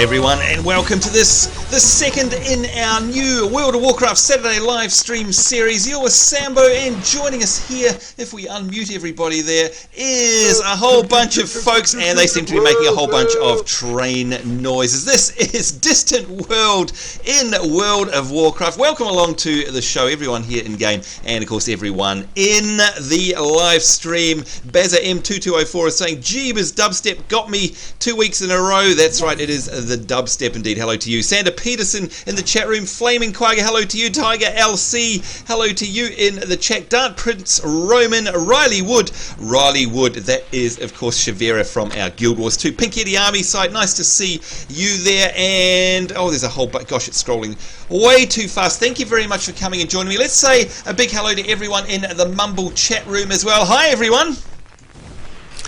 G'day everyone, and welcome to the second in our new World of Warcraft Saturday Livestream series. You're with Sambo, and joining us here, if we unmute everybody there, is a whole bunch of folks, and they seem to be making a whole bunch of train noises. This is Distant World in World of Warcraft. Welcome along to the show, everyone here in game, and of course everyone in the live stream. Bazza M2204 is saying, Jeebus, dubstep got me 2 weeks in a row. That's right, it is the dubstep indeed. Hello to you. Sander Peterson in the chat room. Flaming Quagga, hello to you. Tiger LC, hello to you in the chat. Dart Prince Roman, Riley Wood, that is of course Shavera from our Guild Wars 2 Pink Yeti Army site. Nice to see you there. And oh, there's a whole bunch. Gosh, it's scrolling way too fast. Thank you very much for coming and joining me. Let's say a big hello to everyone in the Mumble chat room as well. Hi everyone.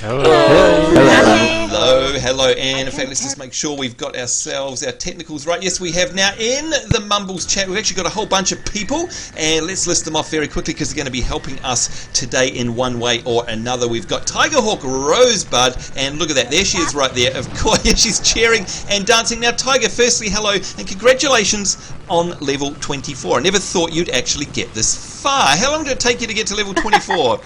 Hello, and in fact, let's just make sure we've got ourselves, our technicals right. Yes, we have now in the Mumbles chat. We've actually got a whole bunch of people, and let's list them off very quickly because they're going to be helping us today in one way or another. We've got Tigerhawk Rosebud, and look at that, there she is right there. Of course, she's cheering and dancing. Now, Tiger, firstly, hello, and congratulations on level 24. I never thought you'd actually get this far. How long did it take you to get to level 24?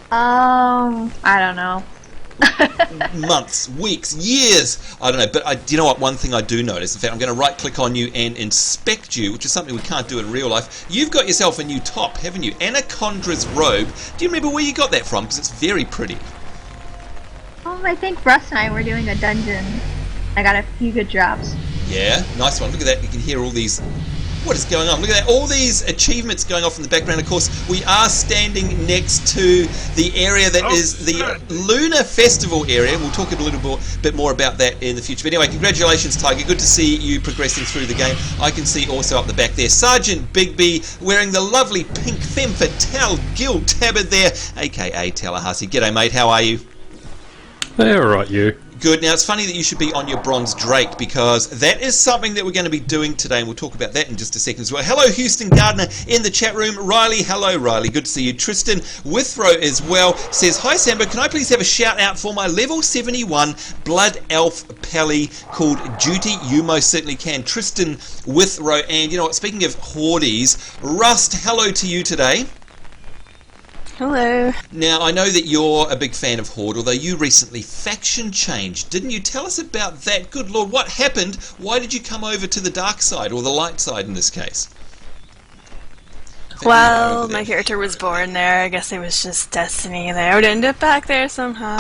I don't know. Months, weeks, years, I don't know. But do you know what? One thing I do notice, in fact, I'm going to right click on you and inspect you, which is something we can't do in real life. You've got yourself a new top, haven't you? Anacondra's robe. Do you remember where you got that from? Because it's very pretty. I think Russ and I were doing a dungeon. I got a few good drops. Yeah, nice one. Look at that. You can hear all these. What is going on? Look at that. All these achievements going off in the background. Of course, we are standing next to the area that is the Lunar Festival area. We'll talk a little bit more about that in the future. But anyway, congratulations, Tiger. Good to see you progressing through the game. I can see also up the back there, Sergeant Bigby wearing the lovely pink femme fatale guild tabard there, a.k.a. Tallahassee. G'day, mate. How are you? Hey, all right, you. Good. Now, it's funny that you should be on your bronze Drake because that is something that we're going to be doing today, and we'll talk about that in just a second as well. Hello, Houston Gardner in the chat room. Riley, hello, Riley. Good to see you. Tristan Withrow as well says, hi, Sambo. Can I please have a shout out for my level 71 Blood Elf Pally called Duty? You most certainly can. Tristan Withrow. And you know what? Speaking of Hordes, Rust, hello to you today. Hello. Now, I know that you're a big fan of Horde, although you recently faction changed. Didn't you? Tell us about that. Good Lord, what happened? Why did you come over to the dark side, or the light side in this case? Well, my character was born there. I guess it was just destiny there. I would end up back there somehow.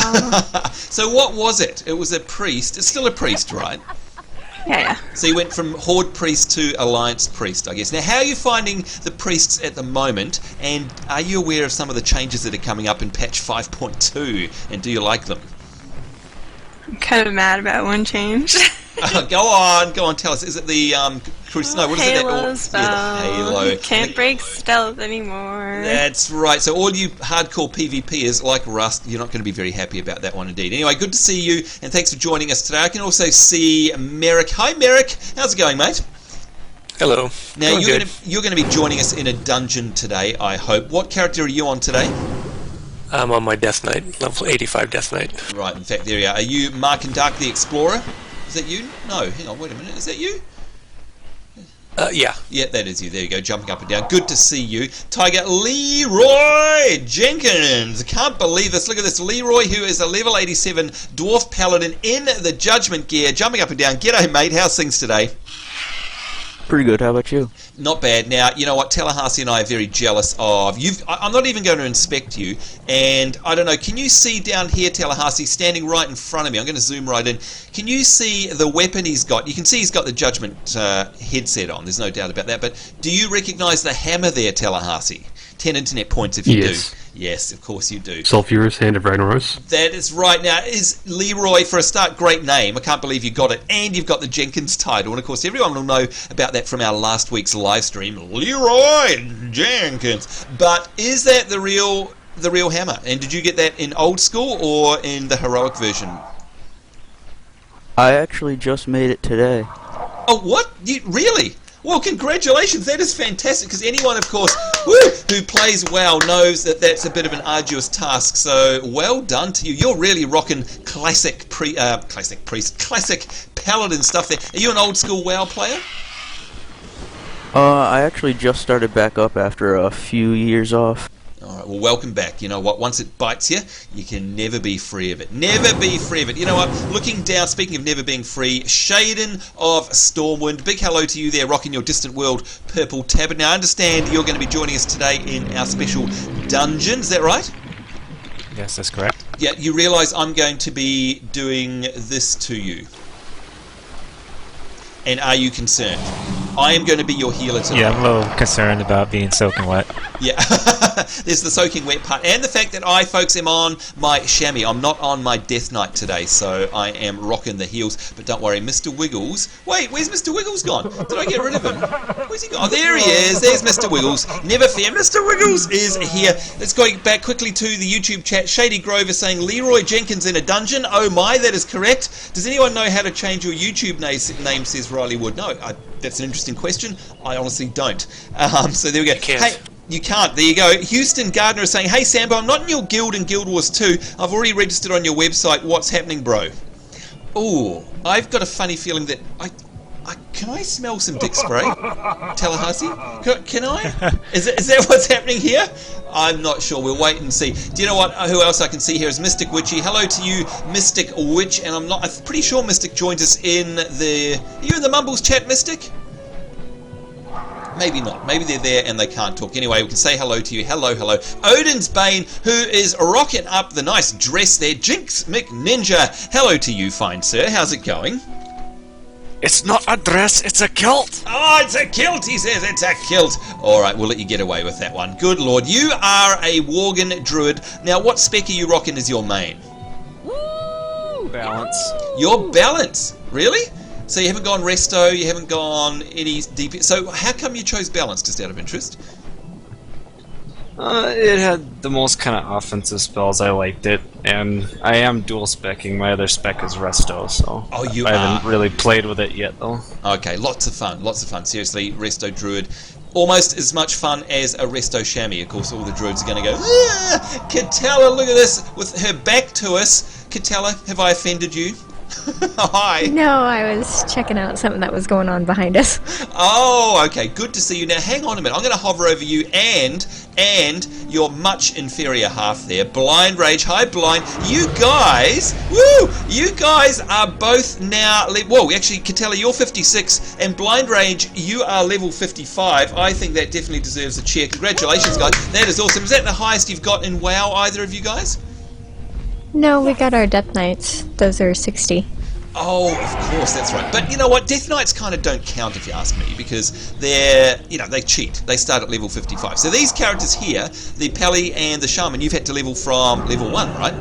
So what was it? It was a priest. It's still a priest, right? Yeah. So you went from Horde priest to Alliance priest, I guess. Now, how are you finding the priests at the moment, and are you aware of some of the changes that are coming up in patch 5.2, and do you like them? I'm kind of mad about one change. Go on, tell us. Is it the Crucible? No, what is Halo it? Spell. Yeah, the Halo. You can't break stealth anymore. That's right. So all you hardcore PvPers like Rust, you're not going to be very happy about that one indeed. Anyway, good to see you, and thanks for joining us today. I can also see Merrick. Hi, Merrick. How's it going, mate? Hello. Now you're going to be joining us in a dungeon today, I hope. What character are you on today? I'm on my Death Knight, level 85 Death Knight. Right, in fact, there you are. Are you Mark and Dark the Explorer? Is that you? No, hang on, wait a minute. Is that you? Yeah. Yeah, that is you. There you go, jumping up and down. Good to see you. Tiger Leroy Jenkins. Can't believe this. Look at this. Leroy, who is a level 87 Dwarf Paladin in the Judgment gear, jumping up and down. G'day, mate. How's things today? Pretty good. How about you? Not bad. Now, you know what? Tallahassee and I are very jealous of you. I'm not even going to inspect you. And I don't know, can you see down here, Tallahassee, standing right in front of me? I'm going to zoom right in. Can you see the weapon he's got? You can see he's got the Judgment headset on. There's no doubt about that. But do you recognise the hammer there, Tallahassee? 10 internet points if you do. Yes, of course you do. Sulphurous Hand of Ragnaros. That is right. Now, is Leroy, for a start, great name. I can't believe you got it. And you've got the Jenkins title. And, of course, everyone will know about that from our last week's live stream. Leroy Jenkins. But is that the real hammer? And did you get that in old school or in the heroic version? I actually just made it today. Oh, what? You really? Well, congratulations. That is fantastic, because anyone, of course, who plays WoW knows that that's a bit of an arduous task. So well done to you. You're really rocking classic paladin stuff there. Are you an old school WoW player? I actually just started back up after a few years off. Alright, well, welcome back. You know what? Once it bites you, you can never be free of it. Never be free of it. You know what? Looking down, speaking of never being free, Shaden of Stormwind, big hello to you there, rocking your Distant World purple tabard. Now, I understand you're going to be joining us today in our special dungeon. Is that right? Yes, that's correct. Yeah, you realise I'm going to be doing this to you. And are you concerned? I am going to be your healer tonight. Yeah, I'm a little concerned about being soaking wet. Yeah, there's the soaking wet part, and the fact that I, folks, am on my chamois. I'm not on my Death Knight today, so I am rocking the heels. But don't worry, Mr. Wiggles. Wait, where's Mr. Wiggles gone? Did I get rid of him? Where's he gone? Oh, there he is. There's Mr. Wiggles. Never fear, Mr. Wiggles is here. Let's go back quickly to the YouTube chat. Shady Grove is saying Leroy Jenkins in a dungeon. Oh my, that is correct. Does anyone know how to change your YouTube name? Says Riley Wood. No, that's an interesting question. I honestly don't. So there we go. You can't. Hey, you can't. There you go. Houston Gardner is saying, hey, Sambo, I'm not in your guild in Guild Wars 2. I've already registered on your website. What's happening, bro? Oh, I've got a funny feeling that can I smell some dick spray? Tallahassee? Can I? Is that what's happening here? I'm not sure. We'll wait and see. Do you know what? Who else I can see here is Mystic Witchy. Hello to you, Mystic Witch. And I'm pretty sure Mystic joins us in the... Are you in the Mumbles chat, Mystic? Maybe not. Maybe they're there and they can't talk. Anyway, we can say hello to you. Hello, hello. Odin's Bane, who is rocking up the nice dress there. Jinx McNinja. Hello to you, fine sir. How's it going? It's not a dress, it's a kilt. Oh, it's a kilt, he says. It's a kilt. All right, we'll let you get away with that one. Good lord. You are a Worgen druid. Now, what spec are you rocking as your main? Woo! Balance. Your balance. Really? So you haven't gone resto, you haven't gone any DP. So how come you chose balance, just out of interest? It had the most kind of offensive spells. I liked it, and I am dual specking. My other spec is resto, so I haven't really played with it yet, though. Okay, lots of fun, lots of fun. Seriously, resto druid, almost as much fun as a resto chamois. Of course, all the druids are going to go, Katella, look at this, with her back to us. Katella, have I offended you? Hi. No, I was checking out something that was going on behind us. Oh, okay. Good to see you. Now, hang on a minute. I'm going to hover over you and your much inferior half there. Blind Rage. Hi, Blind. You guys, woo! You guys are both now... Whoa, actually, Katella, you're 56, and Blind Rage, you are level 55. I think that definitely deserves a cheer. Congratulations, guys. That is awesome. Is that the highest you've got in WoW, either of you guys? No, we got our Death Knights. Those are 60. Oh, of course, that's right. But you know what? Death Knights kind of don't count if you ask me, because they're, they cheat. They start at level 55. So these characters here, the Pally and the Shaman, you've had to level from level 1, right?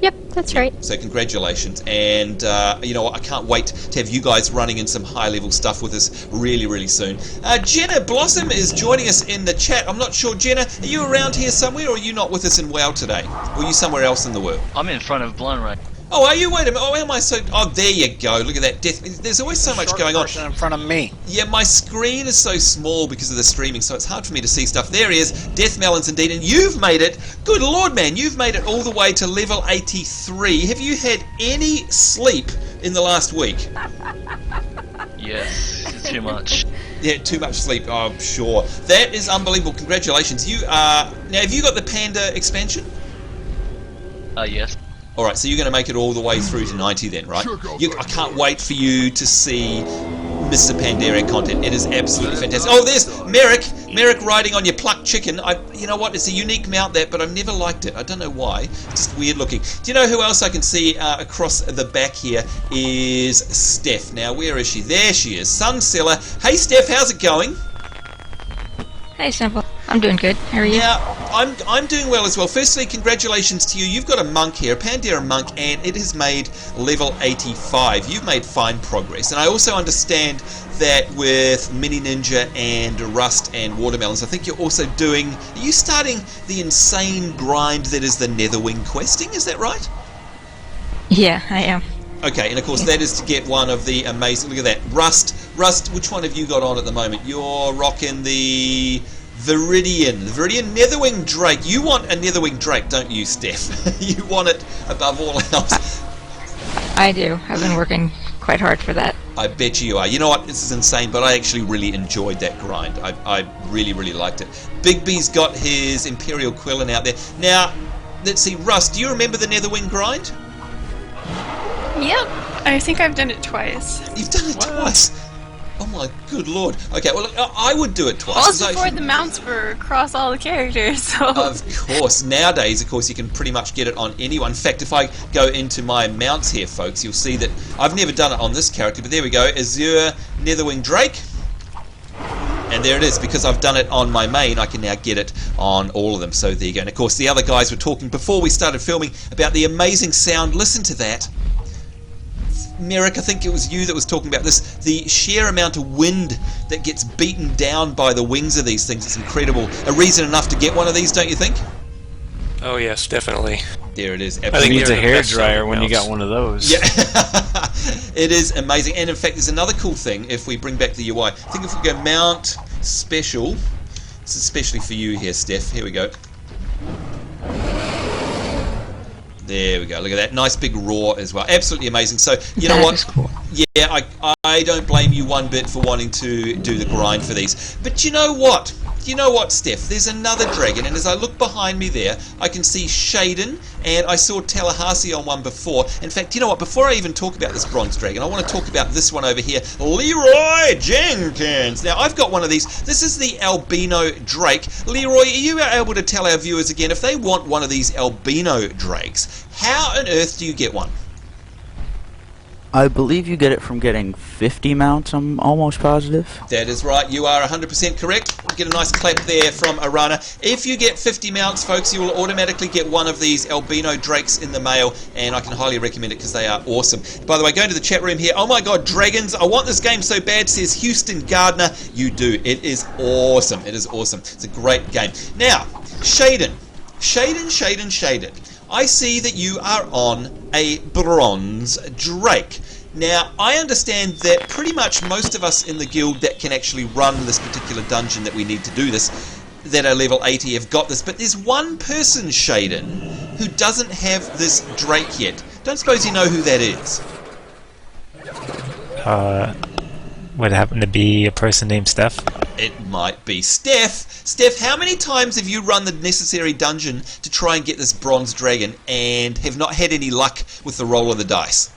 Yep, that's right. So congratulations. And you know what? I can't wait to have you guys running in some high-level stuff with us really, really soon. Jenna Blossom is joining us in the chat. I'm not sure, Jenna, are you around here somewhere, or are you not with us in WoW today? Or are you somewhere else in the world? I'm in front of Blind Rage. Oh, are you? Wait a minute. Oh, am I so... Oh, there you go. Look at that. There's always so much going on. In front of me. Yeah, my screen is so small because of the streaming, so it's hard for me to see stuff. There he is. Death Melons indeed. And you've made it... Good lord, man. You've made it all the way to level 83. Have you had any sleep in the last week? Yes. Too much. Yeah, too much sleep. Oh, I'm sure. That is unbelievable. Congratulations. You are... Now, have you got the Panda expansion? Yes. Alright, so you're going to make it all the way through to 90 then, right? I can't wait for you to see Mr. Pandaria content. It is absolutely fantastic. Oh, there's Merrick! Merrick riding on your plucked chicken. You know what? It's a unique mount, that, but I've never liked it. I don't know why. It's just weird looking. Do you know who else I can see across the back here is Steph. Now, where is she? There she is. Sunseller. Hey, Steph, how's it going? Hey, Sambo. I'm doing good. How are you? Now, I'm doing well as well. Firstly, congratulations to you. You've got a monk here, a Pandaria monk, and it has made level 85. You've made fine progress. And I also understand that with Mini Ninja and Rust and Watermelons, I think you're also doing... Are you starting the insane grind that is the Netherwing questing? Is that right? Yeah, I am. Okay, and of course that is to get one of the amazing... Look at that. Rust, Rust, which one have you got on at the moment? You're rocking the Viridian Netherwing Drake. You want a Netherwing Drake, don't you, Steph? You want it above all else. I do. I've been working quite hard for that. I bet you are. You know what? This is insane, but I actually really enjoyed that grind. I really, really liked it. Big B's got his Imperial Quillin out there. Now, let's see, Russ, do you remember the Netherwing grind? Yep. I think I've done it twice. You've done it twice? Oh my good lord. Okay, well, look, I would do it twice. Also before the mounts were across all the characters, so... Of course. Nowadays, of course, you can pretty much get it on anyone. In fact, if I go into my mounts here, folks, you'll see that I've never done it on this character, but there we go. Azure Netherwing Drake. And there it is. Because I've done it on my main, I can now get it on all of them. So there you go. And of course, the other guys were talking before we started filming about the amazing sound. Listen to that. Merrick, I think it was you that was talking about this. The sheer amount of wind that gets beaten down by the wings of these things. It's incredible. A reason enough to get one of these, don't you think? Oh yes, definitely. There it is. I think Absolutely. it's a hairdryer when you got one of those. Yeah. It is amazing. And in fact, there's another cool thing if we bring back the UI. I think if we go mount special, this is especially for you here, Steph. Here we go. There we go. Look at that. Nice big roar as well. Absolutely amazing. So, you know what? Cool. Yeah, I don't blame you one bit for wanting to do the grind for these. But you know what? You know what, Steph? There's another dragon, and as I look behind me there, I can see Shaden, and I saw Tallahassee on one before. In fact, you know what? Before I even talk about this bronze dragon, I want to talk about this one over here, Leroy Jenkins. Now, I've got one of these. This is the albino drake. Leroy, are you able to tell our viewers again, if they want one of these albino drakes, how on earth do you get one? I believe you get it from getting 50 mounts, I'm almost positive. That is right, you are 100% correct. Get a nice clap there from Arana. If you get 50 mounts, folks, you will automatically get one of these albino drakes in the mail, and I can highly recommend it because they are awesome. By the way, go to the chat room here. Oh my god, dragons, I want this game so bad, says Houston Gardner. You do. It is awesome. It is awesome. It's a great game. Now, Shaden. I see that you are on a bronze drake. Now, I understand that pretty much most of us in the guild that can actually run this particular dungeon that we need to do this, that are level 80, have got this. But there's one person, Shaden, who doesn't have this drake yet. Don't suppose you know who that is? Would happen to be a person named Steph? It might be Steph. Steph, how many times have you run the necessary dungeon to try and get this bronze dragon and have not had any luck with the roll of the dice?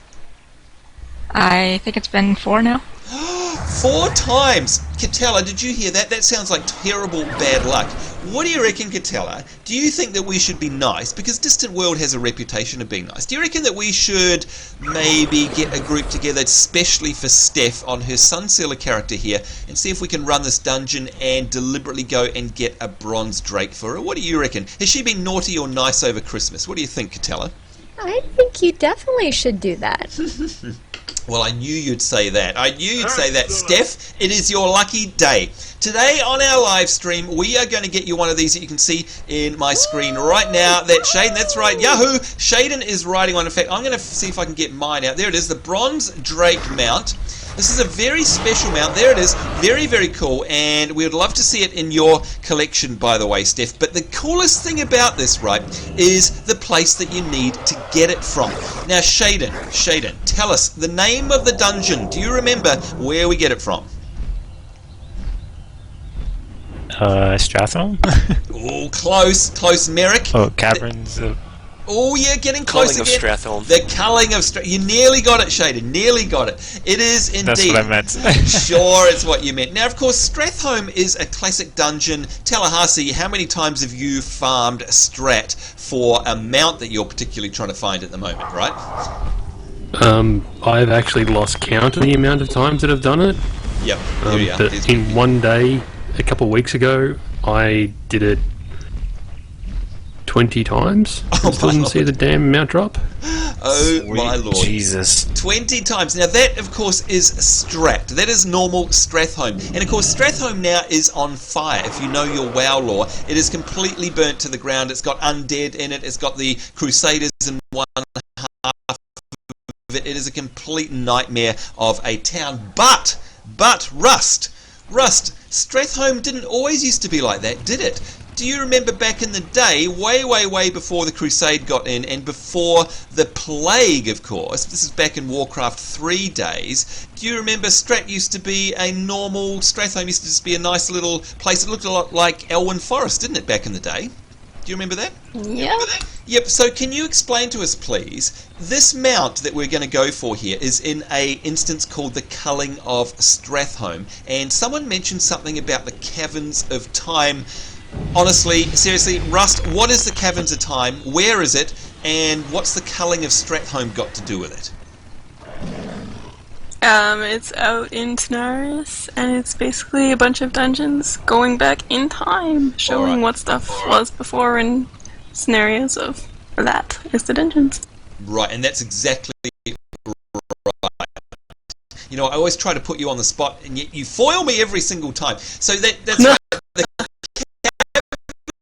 I think it's been 4 now. 4 times! Catella, did you hear that? That sounds like terrible bad luck. What do you reckon, Catella? Do you think that we should be nice? Because Distant World has a reputation of being nice. Do you reckon that we should maybe get a group together, especially for Steph, on her Sunsealer character here, and see if we can run this dungeon and deliberately go and get a bronze drake for her? What do you reckon? Has she been naughty or nice over Christmas? What do you think, Catella? I think you definitely should do that. Well, I knew you'd say that. I knew you'd say that. Steph, it is your lucky day. Today on our live stream, we are going to get you one of these that you can see in my screen right now. That Shaden, that's right, Yahoo! Shaden is riding one. In fact, I'm going to see if I can get mine out. There it is, the Bronze Drake mount. This is a very special mount. There it is. Very, very cool. And we would love to see it in your collection, by the way, Steph. But the coolest thing about this, right, is the place that you need to get it from. Now, Shaden, tell us the name of the dungeon. Do you remember where we get it from? Stratholme? Oh, close, Merrick. Oh, Caverns. Oh, yeah, getting close again. Stratholme. The Culling of Stratholme. You nearly got it, Shaden. Nearly got it. It is indeed. That's what I meant. Sure, it's what you meant. Now, of course, Stratholme is a classic dungeon. Tallahassee, how many times have you farmed Strat for a mount that you're particularly trying to find at the moment, right? I've actually lost count of the amount of times that I've done it. Yep, here we are. But in one day, a couple of weeks ago, I did it 20 times. I still didn't see the damn amount drop. Oh, Sweet my lord. Jesus. 20 times. Now, that, of course, is Strat. That is normal Stratholme. And, of course, Stratholme now is on fire. If you know your WoW lore, it is completely burnt to the ground. It's got undead in it. It's got the Crusaders in one half of it. It is a complete nightmare of a town. But But Rust, Stratholme didn't always used to be like that, did it? Do you remember back in the day, way before the Crusade got in and before the Plague, of course, this is back in Warcraft 3 days, do you remember Stratholme used to be just be a nice little place? It looked a lot like Elwyn Forest, didn't it, back in the day? Do you remember that? Yeah. Yep, so can you explain to us, please, this mount that we're going to go for here is in a instance called the Culling of Stratholme, and someone mentioned something about the Caverns of Time. Honestly, seriously, Rust, what is the Caverns of Time, where is it, and what's the Culling of Stratholme got to do with it? It's out in Tanaris, and it's basically a bunch of dungeons going back in time, showing what stuff was before and scenarios of that is the dungeons. Right, and that's exactly right. You know, I always try to put you on the spot, and yet you foil me every single time. So that's right. The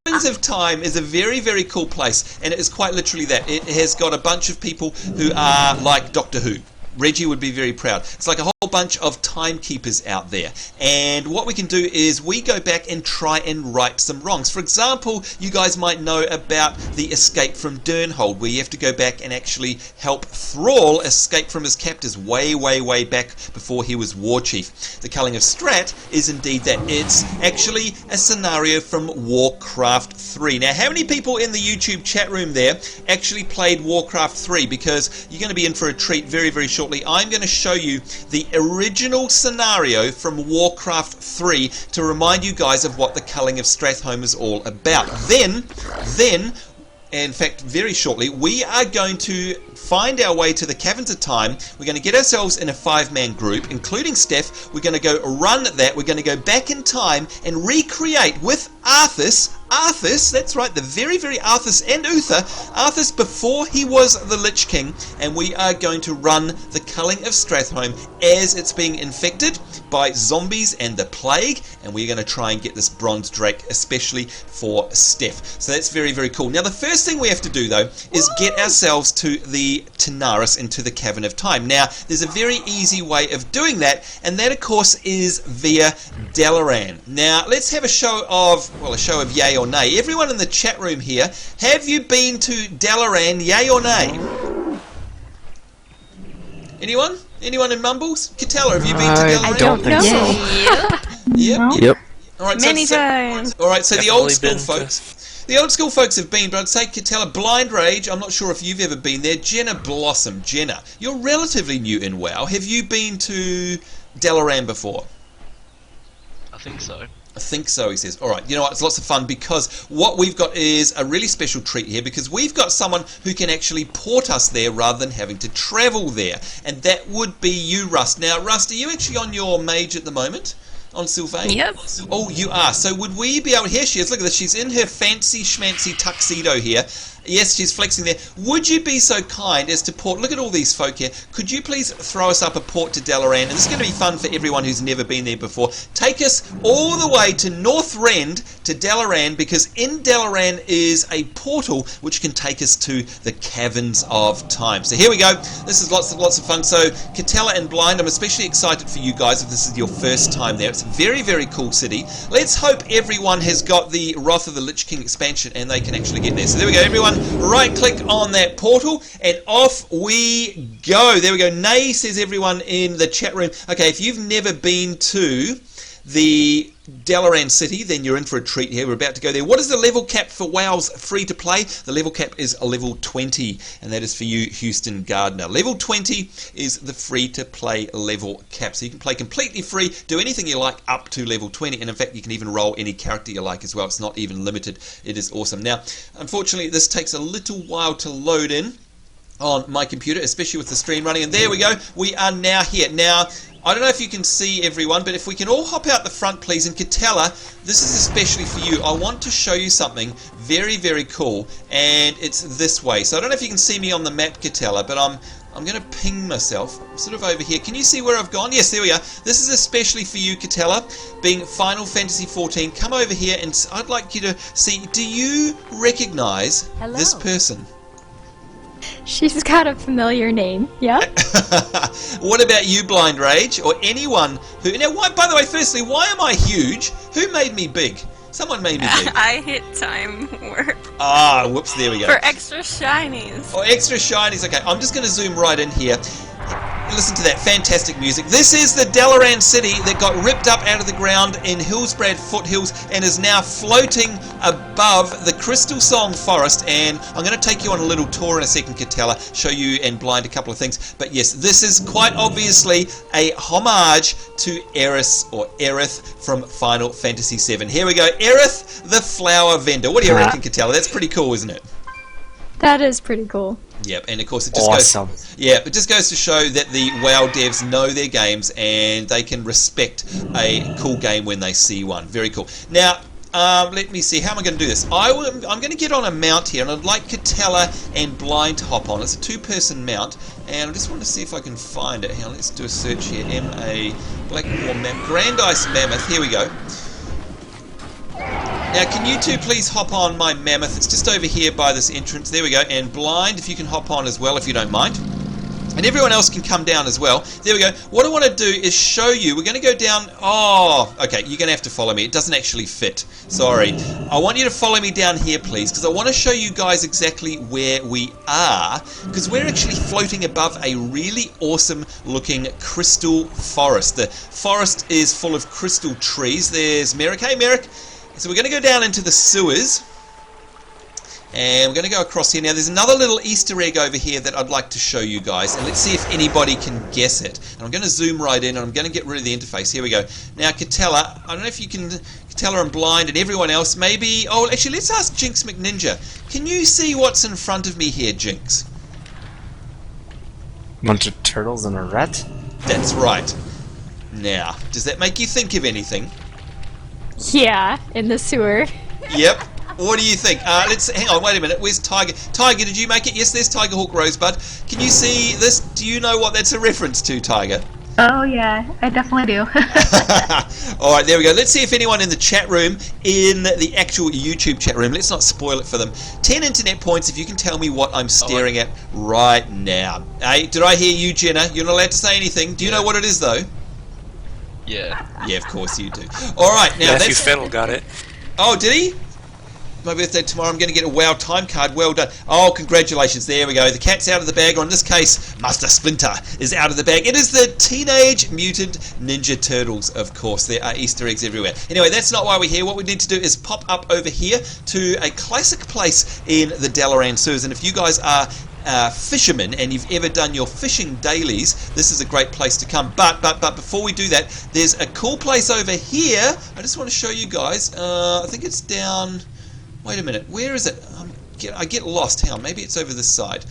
Caverns of Time is a very cool place, and it is quite literally that. It has got a bunch of people who are like Doctor Who. Reggie would be very proud. It's like a whole bunch of timekeepers out there, and what we can do is we go back and try and right some wrongs. For example, you guys might know about the escape from Durnhold, where you have to go back and actually help Thrall escape from his captors way back before he was war chief. The Culling of Strat is indeed that. It's actually a scenario from Warcraft 3. Now, how many people in the YouTube chat room there actually played Warcraft 3? Because you're going to be in for a treat very shortly. I'm going to show you the original scenario from Warcraft 3 to remind you guys of what the Culling of Stratholme is all about. Then, in fact, very shortly, we are going to find our way to the Caverns of Time. We're going to get ourselves in a 5-man group, including Steph. We're going to go run that. We're going to go back in time and recreate with Arthas, that's right, the very Arthas and Uther, Arthas before he was the Lich King, and we are going to run the Culling of Stratholme as it's being infected by zombies and the plague, and we're going to try and get this Bronze Drake, especially for Steph. So that's very cool. Now, the first thing we have to do, though, is get ourselves to the Tanaris, into the Cavern of Time. Now, there's a very easy way of doing that, and that, of course, is via Dalaran. Now, let's have a show of yay or nay. Everyone in the chat room here, have you been to Dalaran, yay or nay? Anyone? Anyone in Mumbles? Catella, have you been to Dalaran? I don't think so. Yep. All right, Many times. All right, so the old school Definitely been folks. The old school folks have been, but I'd say Catella, Blind Rage, I'm not sure if you've ever been there. Jenna Blossom, Jenna, you're relatively new in WoW. Have you been to Dalaran before? I think so. I think so, he says. All right, you know what? It's lots of fun because what we've got is a really special treat here because we've got someone who can actually port us there rather than having to travel there. And that would be you, Rust. Now, Rust, are you actually on your mage at the moment? On Sylvain? Yep. Oh, you are. So would we be able... Here she is. Look at this. She's in her fancy schmancy tuxedo here. Yes, she's flexing there. Would you be so kind as to port... Look at all these folk here. Could you please throw us up a port to Dalaran? And this is going to be fun for everyone who's never been there before. Take us all the way to North Rend to Dalaran, because in Dalaran is a portal which can take us to the Caverns of Time. So here we go. This is lots of fun. So Catella and Blind, I'm especially excited for you guys if this is your first time there. It's a very cool city. Let's hope everyone has got the Wrath of the Lich King expansion and they can actually get there. So there we go, everyone. Right click on that portal and off we go. There we go. Nay, says everyone in the chat room. Okay, if you've never been to the Dalaran city, then you're in for a treat here. We're about to go there. What is the level cap for WoW's free to play? The level cap is a level 20, and that is for you, Houston Gardner. Level 20 is the free to play level cap, so you can play completely free, do anything you like up to level 20, and in fact you can even roll any character you like as well. It's not even limited. It is awesome. Now, unfortunately, this takes a little while to load in on my computer, especially with the stream running, and there we go. We are now here. Now, I don't know if you can see everyone, but if we can all hop out the front, please. And Catella, this is especially for you. I want to show you something very cool, and it's this way. So I don't know if you can see me on the map, Catella, but I'm going to ping myself sort of over here. Can you see where I've gone? Yes, there we are. This is especially for you, Catella, being Final Fantasy XIV. Come over here, and I'd like you to see, do you recognize this person? She's got a familiar name. Yeah. What about you, Blind Rage, or anyone who... Now, why? By the way, firstly, why am I huge? Who made me big? Someone made me big. I hit time warp. Ah, whoops, there we go. For extra shinies. Oh, extra shinies. Okay, I'm just going to zoom right in here. Listen to that fantastic music. This is the Dalaran city that got ripped up out of the ground in Hillsbrad foothills and is now floating above the Crystal Song Forest. And I'm going to take you on a little tour in a second, Catella, show you and Blind a couple of things. But yes, this is quite obviously a homage to Aerith from Final Fantasy VII. Here we go, Aerith the flower vendor. What do you reckon, Catella? That's pretty cool, isn't it? That is pretty cool. Yep, and of course it just awesome. it just goes to show that the WoW devs know their games and they can respect a cool game when they see one. Very cool. Now, let me see. How am I going to do this? I'm going to get on a mount here, and I'd like Catella and Blind to hop on. It's a two-person mount, and I just want to see if I can find it. Here, let's do a search here. MA Blackmore Mammoth, Grandice Mammoth. Here we go. Now, can you two please hop on my Mammoth? It's just over here by this entrance. There we go. And Blind, if you can hop on as well, if you don't mind. And everyone else can come down as well. There we go. What I want to do is show you. We're going to go down. Oh, okay. You're going to have to follow me. It doesn't actually fit. Sorry. I want you to follow me down here, please, because I want to show you guys exactly where we are. Because we're actually floating above a really awesome looking crystal forest. The forest is full of crystal trees. There's Merrick. Hey, Merrick. So we're going to go down into the sewers, and we're going to go across here. Now there's another little Easter egg over here that I'd like to show you guys, and let's see if anybody can guess it. And I'm going to zoom right in, and I'm going to get rid of the interface. Here we go. Now Catella, I don't know if you can, Catella and Blind and everyone else, maybe, oh actually let's ask Jinx McNinja. Can you see what's in front of me here, Jinx? Bunch of turtles and a rat? That's right. Now, does that make you think of anything? Yeah, in the sewer. Yep. What do you think? Let's hang on. Wait a minute. Where's Tiger? Tiger, did you make it? Yes, there's Tiger Hawk Rosebud. Can you see this? Do you know what that's a reference to, Tiger? Oh yeah, I definitely do. All right, there we go. Let's see if anyone in the chat room, in the actual YouTube chat room, let's not spoil it for them. 10 internet points if you can tell me what I'm staring at right now. Hey, did I hear you, Jenna? You're not allowed to say anything. Do you know what it is, though? Yeah. Yeah, of course you do. All right, now Matthew Fennell got it. Oh, did he? My birthday tomorrow. I'm going to get a WoW time card. Well done. Oh, congratulations. There we go. The cat's out of the bag, or in this case, Master Splinter is out of the bag. It is the Teenage Mutant Ninja Turtles, of course. There are Easter eggs everywhere. Anyway, that's not why we're here. What we need to do is pop up over here to a classic place in the Dalaran sewers. And if you guys are fishermen and you've ever done your fishing dailies, this is a great place to come. But before we do that, there's a cool place over here. I just want to show you guys. I think it's down... Wait a minute, where is it? I get lost. Hang on, maybe it's over this side.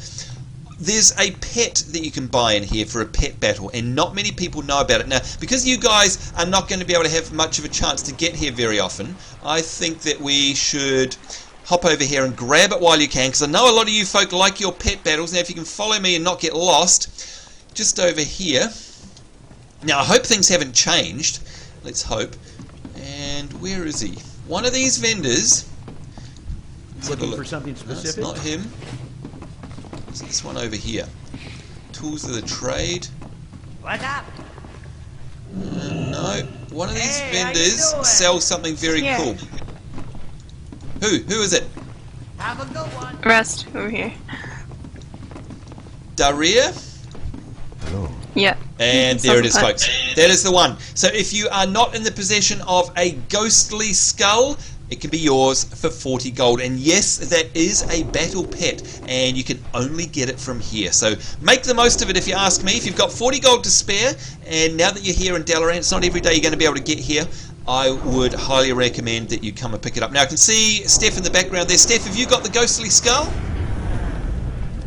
There's a pet that you can buy in here for a pet battle, and not many people know about it. Now, because you guys are not going to be able to have much of a chance to get here very often, I think that we should hop over here and grab it while you can, because I know a lot of you folk like your pet battles. Now, if you can follow me and not get lost, just over here. Now, I hope things haven't changed. Let's hope. And where is he? One of these vendors... Looking for something specific? No, it's not him. It's this one over here. Tools of the trade. What's up? No. One of these vendors sells something very cool. Who is it? Have a good one. Rest over here. Daria? Oh. Yeah. And there it is, folks. That is the one. So if you are not in the possession of a ghostly skull, it can be yours for 40 gold. And yes, that is a battle pet, and you can only get it from here. So make the most of it if you ask me. If you've got 40 gold to spare, and now that you're here in Dalaran, it's not every day you're going to be able to get here, I would highly recommend that you come and pick it up. Now I can see Steph in the background there. Steph, have you got the ghostly skull?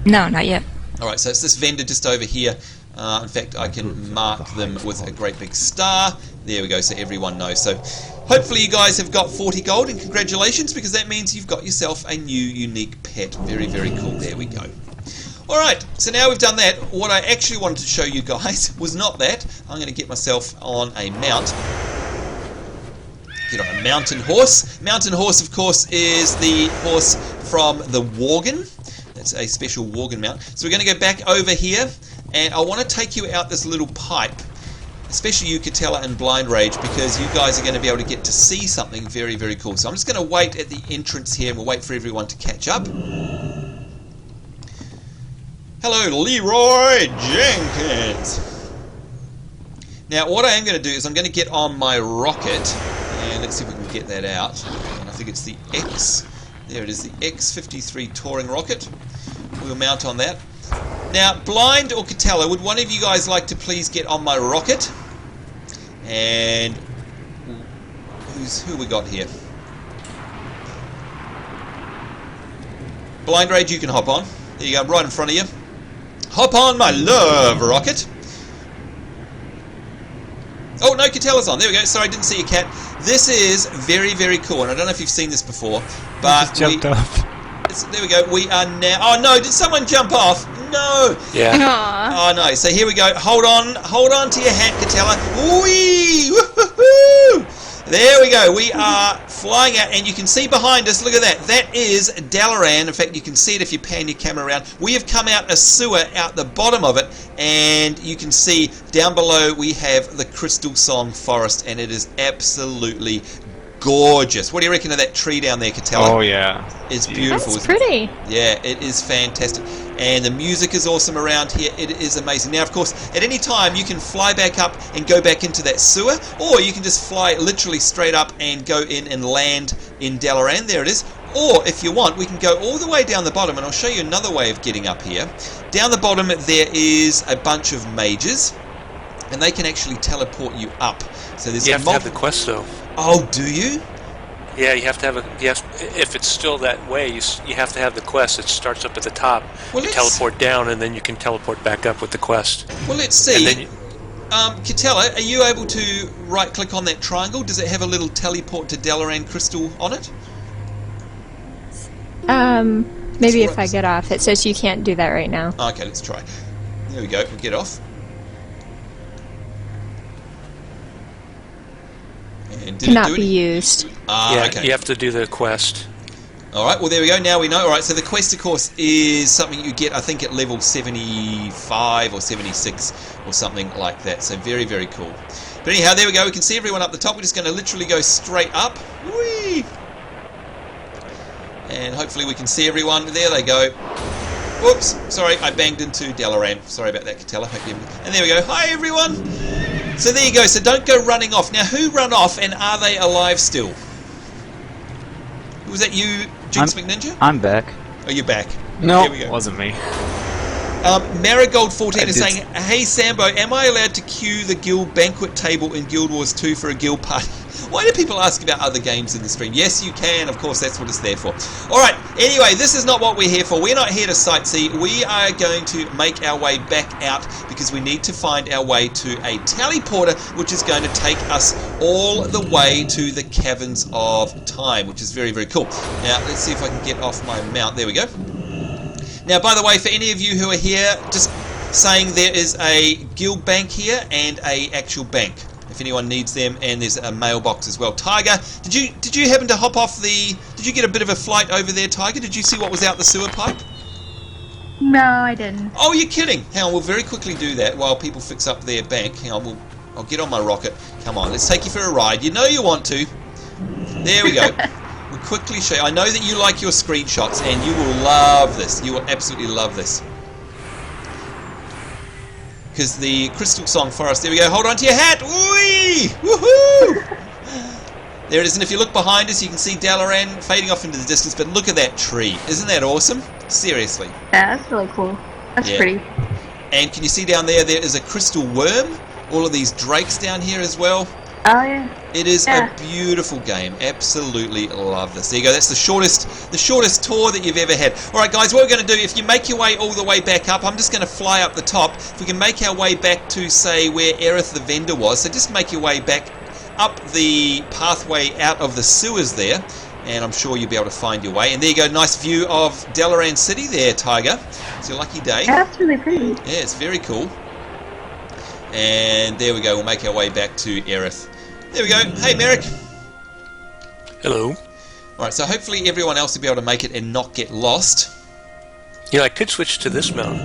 No, not yet. Alright, so it's this vendor just over here. In fact, I can mark them with a great big star. There we go, so everyone knows. So hopefully you guys have got 40 gold, and congratulations, because that means you've got yourself a new unique pet. Very, very cool. There we go. Alright, so now we've done that, what I actually wanted to show you guys was not that. I'm going to get myself on a mount. Get on a mountain horse. Mountain horse, of course, is the horse from the Worgen. It's a special Worgen mount. So we're going to go back over here, and I want to take you out this little pipe, especially you, Catella and Blind Rage, because you guys are going to be able to get to see something very, very cool. So I'm just going to wait at the entrance here, and we'll wait for everyone to catch up. Hello, Leroy Jenkins. Now, what I am going to do is I'm going to get on my rocket, and let's see if we can get that out. And I think it's the X. There it is, the X-53 touring rocket. We'll mount on that. Now, Blind or Catella, would one of you guys like to please get on my rocket? And who we got here? Blind Rage, you can hop on. There you go, right in front of you. Hop on, my love rocket. Oh, no, Catella's on. There we go. Sorry, I didn't see your cat. This is very, very cool, and I don't know if you've seen this before, but just jumped off. There we go. We are now... Oh, no, did someone jump off? No. Yeah. Oh, no. So here we go. Hold on to your hat, Catella. Whee! Woo-hoo-hoo! There we go. We are flying out, and you can see behind us, look at that. That is Dalaran. In fact, you can see it if you pan your camera around. We have come out a sewer out the bottom of it, and you can see down below we have the Crystal Song Forest, and it is absolutely gorgeous. What do you reckon of that tree down there, Catella? Oh, yeah. It's beautiful. That's pretty. Yeah, it is fantastic. And the music is awesome around here. It is amazing. Now, of course, at any time you can fly back up and go back into that sewer, or you can just fly literally straight up and go in and land in Dalaran. There it is. Or, if you want, we can go all the way down the bottom, and I'll show you another way of getting up here. Down the bottom, there is a bunch of mages, and they can actually teleport you up. So there's You have to have the quest, though. Oh, do you? Yeah, you have to have if it's still that way, you have to have the quest. It starts up at the top. Well, you teleport down, and then you can teleport back up with the quest. Well, let's see. And then Catella, are you able to right-click on that triangle? Does it have a little teleport to Dalaran Crystal on it? Maybe if I get off. It says you can't do that right now. Okay, let's try. There we go. We'll get off. And did Cannot it do be it? used. yeah, Okay. you have to do the quest. Alright, well there we go, now we know. Alright, so the quest of course is something you get, I think, at level 75 or 76 or something like that. So very, very cool. But anyhow, there we go, we can see everyone up the top. We're just going to literally go straight up. Whee! And hopefully we can see everyone. There they go. Whoops, sorry, I banged into Dalaran. Sorry about that, Catella. And there we go. Hi everyone! So there you go, so don't go running off. Now who run off and are they alive still? Was that you, Jinx McNinja? I'm back. Oh, you're back. No, Here we go. it wasn't me. Marigold14 is saying, hey Sambo, am I allowed to queue the guild banquet table in Guild Wars 2 for a guild party? Why do people ask about other games in the stream? Yes, you can. Of course, that's what it's there for. Alright, anyway, this is not what we're here for. We're not here to sightsee. We are going to make our way back out because we need to find our way to a teleporter, which is going to take us all the way to the Caverns of Time, which is very, very cool. Now, let's see if I can get off my mount. There we go. Now, by the way, for any of you who are here, just saying there is a guild bank here and a actual bank, if anyone needs them, and there's a mailbox as well. Tiger, did you happen to hop off the... Did you get a bit of a flight over there, Tiger? Did you see what was out the sewer pipe? No, I didn't. Oh, you're kidding. Hang on, we'll very quickly do that while people fix up their bank. Hang on, I'll get on my rocket. Come on, let's take you for a ride. You know you want to. There we go. We'll quickly show you. I know that you like your screenshots, and you will love this. You will absolutely love this. Because the Crystal Song Forest, there we go, hold on to your hat, whee, woohoo! There it is, and if you look behind us, you can see Dalaran fading off into the distance, but look at that tree. Isn't that awesome? Seriously. Yeah, that's really cool. That's pretty. And can you see down there, there is a crystal worm, all of these drakes down here as well. Oh, yeah. It is a beautiful game. Absolutely love this. There you go. That's the shortest tour that you've ever had. All right, guys, what we're going to do, if you make your way all the way back up, I'm just going to fly up the top. If we can make our way back to, say, where Aerith the vendor was, so just make your way back up the pathway out of the sewers there, and I'm sure you'll be able to find your way. And there you go. Nice view of Dalaran City there, Tiger. It's your lucky day. Yeah, that's really pretty. Yeah, it's very cool. And there we go. We'll make our way back to Aerith. There we go. Hey, Merrick. Hello. Alright, so hopefully everyone else will be able to make it and not get lost. You know, I could switch to this mount,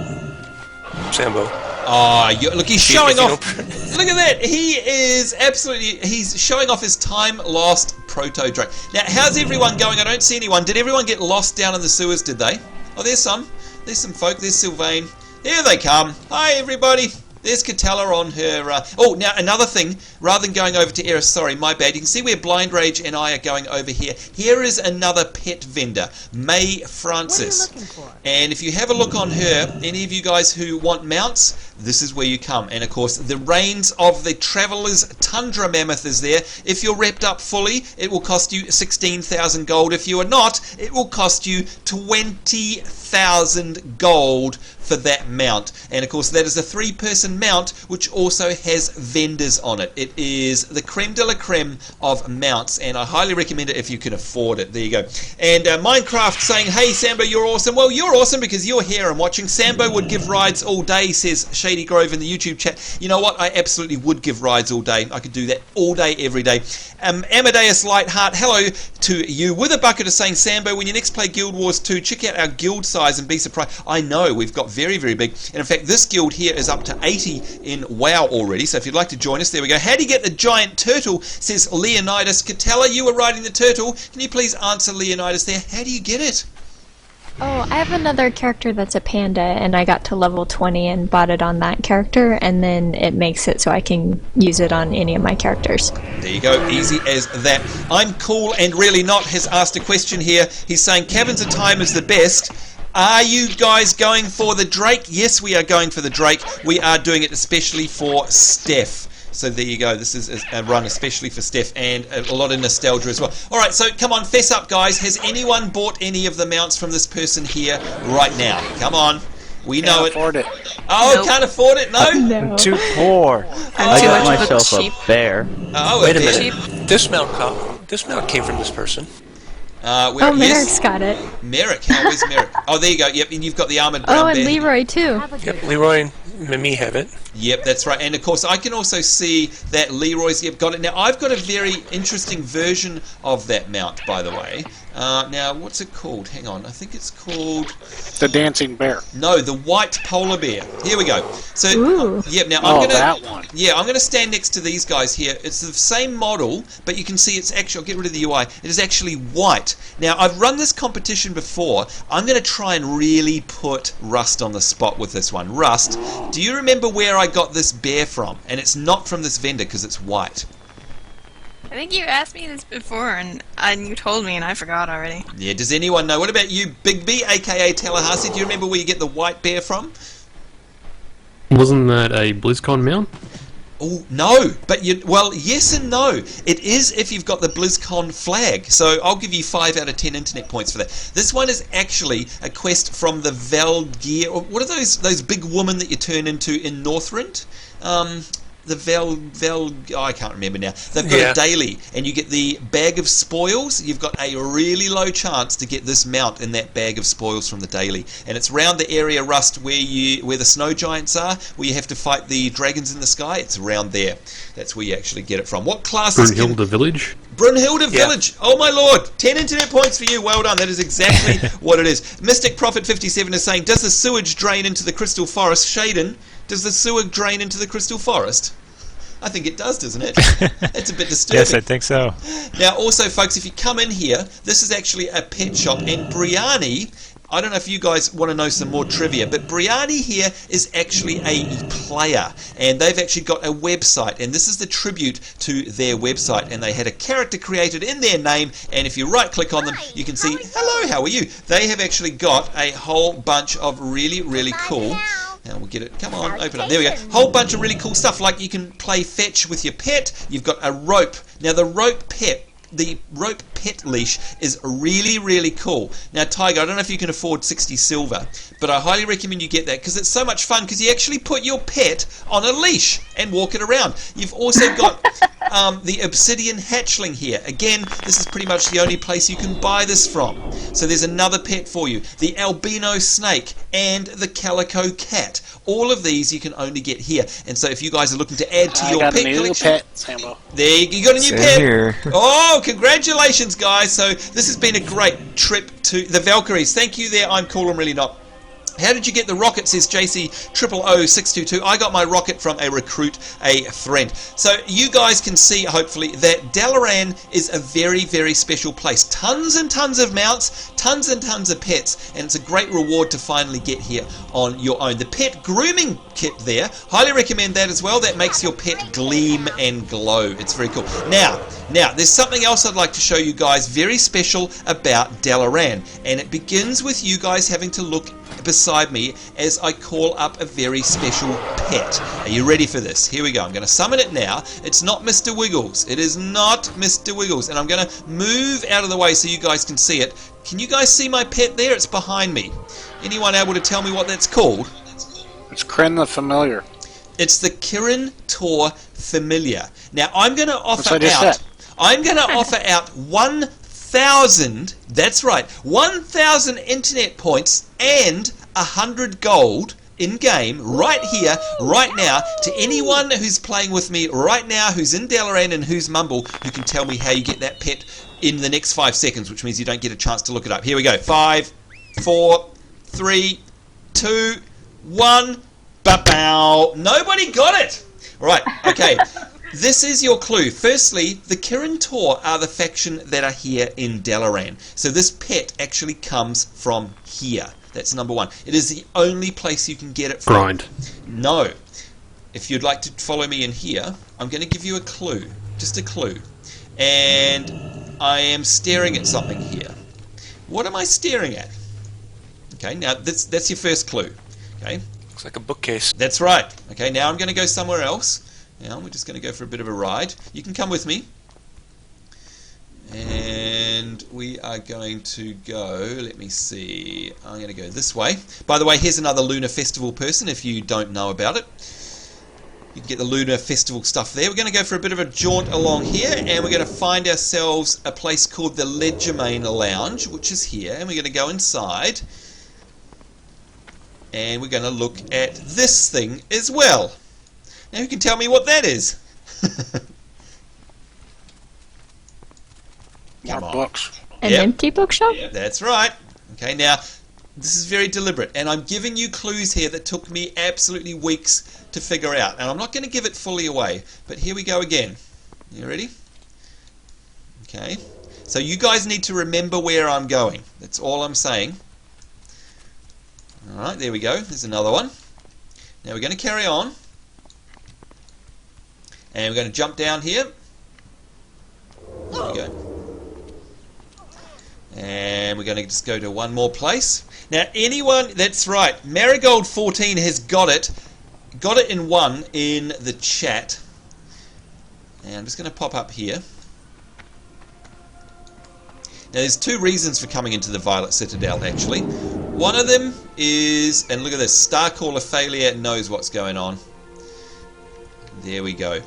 Sambo. Oh, look, he's showing off. Look at that. He is absolutely, he's showing off his time-lost Proto Drake. Now, how's everyone going? I don't see anyone. Did everyone get lost down in the sewers, did they? Oh, there's some. There's some folk. There's Sylvain. Here they come. Hi, everybody. There's Catella on her... Oh, now another thing, rather than going over to Eris, sorry, my bad, you can see where Blind Rage and I are going over here. Here is another pet vendor, May Francis. What are you looking for? And if you have a look on her, any of you guys who want mounts, this is where you come. And of course, the reins of the Traveller's Tundra Mammoth is there. If you're wrapped up fully, it will cost you 16,000 gold. If you are not, it will cost you 20,000 gold for that mount. And of course, that is a 3-person mount which also has vendors on it. It is the creme de la creme of mounts, and I highly recommend it if you can afford it. There you go. And Minecraft saying, hey Sambo, you're awesome. Well, you're awesome because you're here and watching. Sambo would give rides all day, says Shady Grove in the YouTube chat. You know what? I absolutely would give rides all day. I could do that all day, every day. Amadeus Lightheart, hello to you. With a Bucket is saying, Sambo, when you next play Guild Wars 2, check out our guild size and be surprised. I know, we've got very, very big. And in fact, this guild here is up to 80 in WoW already. So if you'd like to join us, there we go. How do you get the giant turtle, says Leonidas. Catella, you were riding the turtle. Can you please answer Leonidas there? How do you get it? Oh, I have another character that's a panda, and I got to level 20 and bought it on that character, and then it makes it so I can use it on any of my characters. There you go, easy as that. I'm Cool and Really Not has asked a question here. He's saying, Caverns of Time is the best. Are you guys going for the Drake? Yes, we are going for the Drake. We are doing it especially for Steph. So there you go. This is a run especially for Steph, and a lot of nostalgia as well. All right, so come on, fess up, guys. Has anyone bought any of the mounts from this person here right now? Come on. We know it. Can't afford it. Oh, Nope. can't afford it? No? No. I'm too poor. I too got much of a myself sheep. a bear. Oh, Wait a bear. minute. This mount came from this person. Oh, Yes, Merrick's got it. Merrick. How is Merrick? Oh, there you go. Yep, and you've got the armored brown Oh, and bear. Leroy, too. Yep, Leroy and Mimi have it. Yep, that's right. And of course, I can also see that Leroy's got it. Now, I've got a very interesting version of that mount, by the way. Now, what's it called? Hang on. I think it's called... The dancing bear. No, the white polar bear. Here we go. So, Ooh. yep, now Oh, I'm going that to... one. Yeah, I'm going to stand next to these guys here. It's the same model, but you can see it's actually... I'll get rid of the UI. It is actually white. Now, I've run this competition before. I'm going to try and really put Rust on the spot with this one. Rust, do you remember where I got this bear from? And it's not from this vendor because it's white. I think you asked me this before, and you told me, and I forgot already. Yeah, does anyone know? What about you, Big B, aka Tallahassee? Do you remember where you get the white bear from? Wasn't that a BlizzCon mount? Oh, no, but well, yes and no. It is if you've got the BlizzCon flag. So I'll give you 5 out of 10 internet points for that. This one is actually a quest from the Valgear. What are those big women that you turn into in Northrend? The I can't remember now. They've got a daily, and you get the bag of spoils. You've got a really low chance to get this mount in that bag of spoils from the daily, and it's around the area, Rust, where the snow giants are, where you have to fight the dragons in the sky. It's around there. That's where you actually get it from. What classes? Brunhilde Village. Brunhilde Village. Oh my lord! 10 internet points for you. Well done. That is exactly what it is. Mystic Prophet 57 is saying, does the sewage drain into the Crystal Forest? Shaden, does the sewer drain into the Crystal Forest? I think it does, doesn't it? It's a bit disturbing. Yes, I think so. Now, also, folks, if you come in here, this is actually a pet shop, and Briani, I don't know if you guys want to know some more trivia, but Briani here is actually a player, and they've actually got a website, and this is the tribute to their website, and they had a character created in their name, and if you right-click on them, you can see, hello, how are you? They have actually got a whole bunch of really, really cool... Now we'll get it. Come on, open up. There we go. Whole bunch of really cool stuff. Like you can play fetch with your pet. You've got a rope. Now the rope pet leash is really, really cool. Now, Tiger, I don't know if you can afford 60 silver, but I highly recommend you get that because it's so much fun because you actually put your pet on a leash and walk it around. You've also got the obsidian hatchling here. Again, this is pretty much the only place you can buy this from. So there's another pet for you. The albino snake and the calico cat. All of these you can only get here. And so if you guys are looking to add to your pet collection... pet, Sambo. There you got a new Same pet. here. Oh, congratulations, guys. So this has been a great trip to the Valkyries. Thank you there. I'm Cool and Really Not. How did you get the rocket, says JC000622. I got my rocket from a recruit, a friend. So you guys can see, hopefully, that Dalaran is a very, very special place. Tons and tons of mounts, tons and tons of pets, and it's a great reward to finally get here on your own. The pet grooming kit there, highly recommend that as well. That makes your pet gleam and glow. It's very cool. Now, there's something else I'd like to show you guys very special about Dalaran, and it begins with you guys having to look beside me as I call up a very special pet. Are you ready for this? Here we go. I'm going to summon it now. It's not Mr. Wiggles. It is not Mr. Wiggles. And I'm going to move out of the way so you guys can see it. Can you guys see my pet there? It's behind me. Anyone able to tell me what that's called? It's Kryn the Familiar. It's the Kirin Tor Familiar. Now I'm going to offer That's what I just said. I'm going to offer out 1,000. That's right, 1,000 internet points and 100 gold in game right here, right now, to anyone who's playing with me right now, who's in Dalaran and who's Mumble, who can tell me how you get that pet in the next 5 seconds, which means you don't get a chance to look it up. Here we go. 5, 4, 3, 2, 1. Ba-bow. Nobody got it. Right. Okay. This is your clue. Firstly, the Kirin Tor are the faction that are here in Dalaran. So this pet actually comes from here. That's number one. It is the only place you can get it from. Grind. No. If you'd like to follow me in here, I'm going to give you a clue. Just a clue. And I am staring at something here. What am I staring at? Okay, now that's your first clue. Okay. Looks like a bookcase. That's right. Okay, now I'm going to go somewhere else. Now we're just going to go for a bit of a ride. You can come with me. And we are going to go, let me see, I'm going to go this way. By the way, here's another Lunar Festival person if you don't know about it. You can get the Lunar Festival stuff there. We're going to go for a bit of a jaunt along here, and we're going to find ourselves a place called the Legerdemain Lounge, which is here, and we're going to go inside. And we're going to look at this thing as well. Now who can tell me what that is? More books. An empty bookshelf? That's right. Okay, now this is very deliberate, and I'm giving you clues here that took me absolutely weeks to figure out, and I'm not going to give it fully away, but here we go again. You ready? Okay, so you guys need to remember where I'm going. That's all I'm saying. Alright, there we go. There's another one. Now we're going to carry on, and we're going to jump down here. There we go. And we're going to just go to one more place. Now anyone, that's right, Marigold14 has got it in one in the chat. And I'm just going to pop up here. Now there's two reasons for coming into the Violet Citadel actually. One of them is, and look at this, Starcaller Failure knows what's going on. There we go.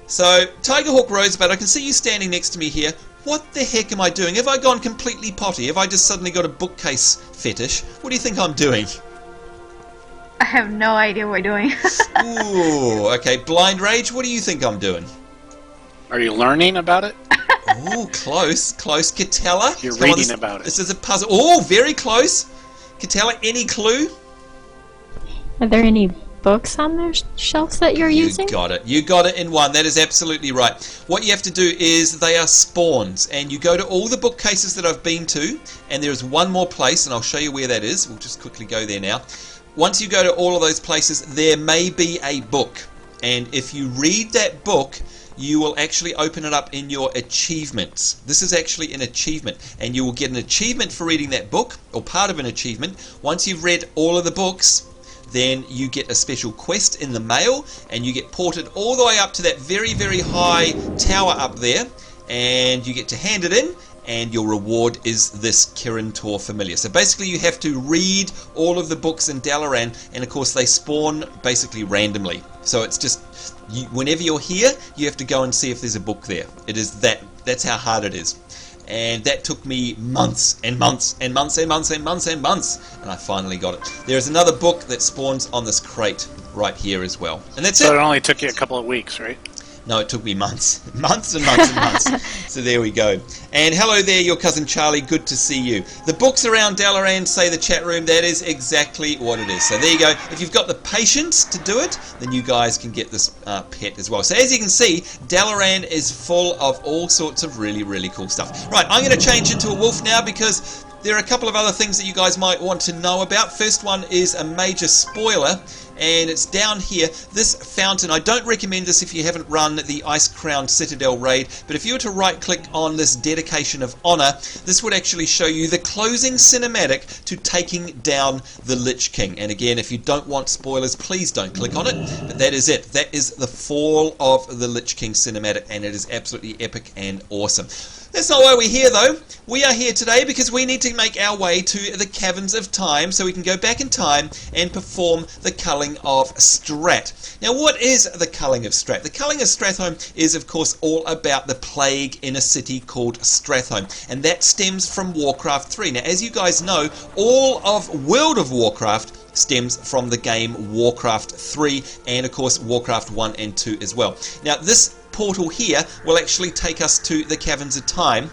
So, Tigerhawk Rosebud, I can see you standing next to me here. What the heck am I doing? Have I gone completely potty? Have I just suddenly got a bookcase fetish? What do you think I'm doing? I have no idea what we're doing. Ooh, okay. Blind Rage, what do you think I'm doing? Are you learning about it? Ooh, close. Catella? You're reading about it. This is a puzzle. Oh, very close. Catella, any clue? Are there any books on their shelves that you're using? You got it. You got it in one. That is absolutely right. What you have to do is they are spawns, and you go to all the bookcases that I've been to, and there is one more place, and I'll show you where that is. We'll just quickly go there now. Once you go to all of those places, there may be a book, and if you read that book, you will actually open it up in your achievements. This is actually an achievement, and you will get an achievement for reading that book, or part of an achievement. Once you've read all of the books, then you get a special quest in the mail, and you get ported all the way up to that very, very high tower up there, and you get to hand it in, and your reward is this Kirin Tor Familiar. So basically you have to read all of the books in Dalaran, and of course they spawn basically randomly. So it's just, whenever you're here, you have to go and see if there's a book there. It is that's how hard it is. And that took me months and months and months and months and months and months, and I finally got it. There is another book that spawns on this crate right here as well, and that's so it. It only took you a couple of weeks, right? No, it took me months. Months and months and months. So there we go. And hello there, your cousin Charlie. Good to see you. The books around Dalaran, say the chat room. That is exactly what it is. So there you go. If you've got the patience to do it, then you guys can get this pet as well. So as you can see, Dalaran is full of all sorts of really, really cool stuff. Right, I'm going to change into a wolf now because there are a couple of other things that you guys might want to know about. First one is a major spoiler, and it's down here. This fountain, I don't recommend this if you haven't run the Ice Crown Citadel raid, but if you were to right click on this Dedication of Honor, this would actually show you the closing cinematic to taking down the Lich King. And again, if you don't want spoilers, please don't click on it, but that is it. That is the fall of the Lich King cinematic, and it is absolutely epic and awesome. That's not why we're here, though. We are here today because we need to make our way to the Caverns of Time so we can go back in time and perform the Culling of Strat. Now, what is the Culling of Strat? The Culling of Stratholme is, of course, all about the plague in a city called Stratholme, and that stems from Warcraft 3. Now, as you guys know, all of World of Warcraft stems from the game Warcraft 3 and, of course, Warcraft 1 and 2 as well. Now, this portal here will actually take us to the Caverns of Time,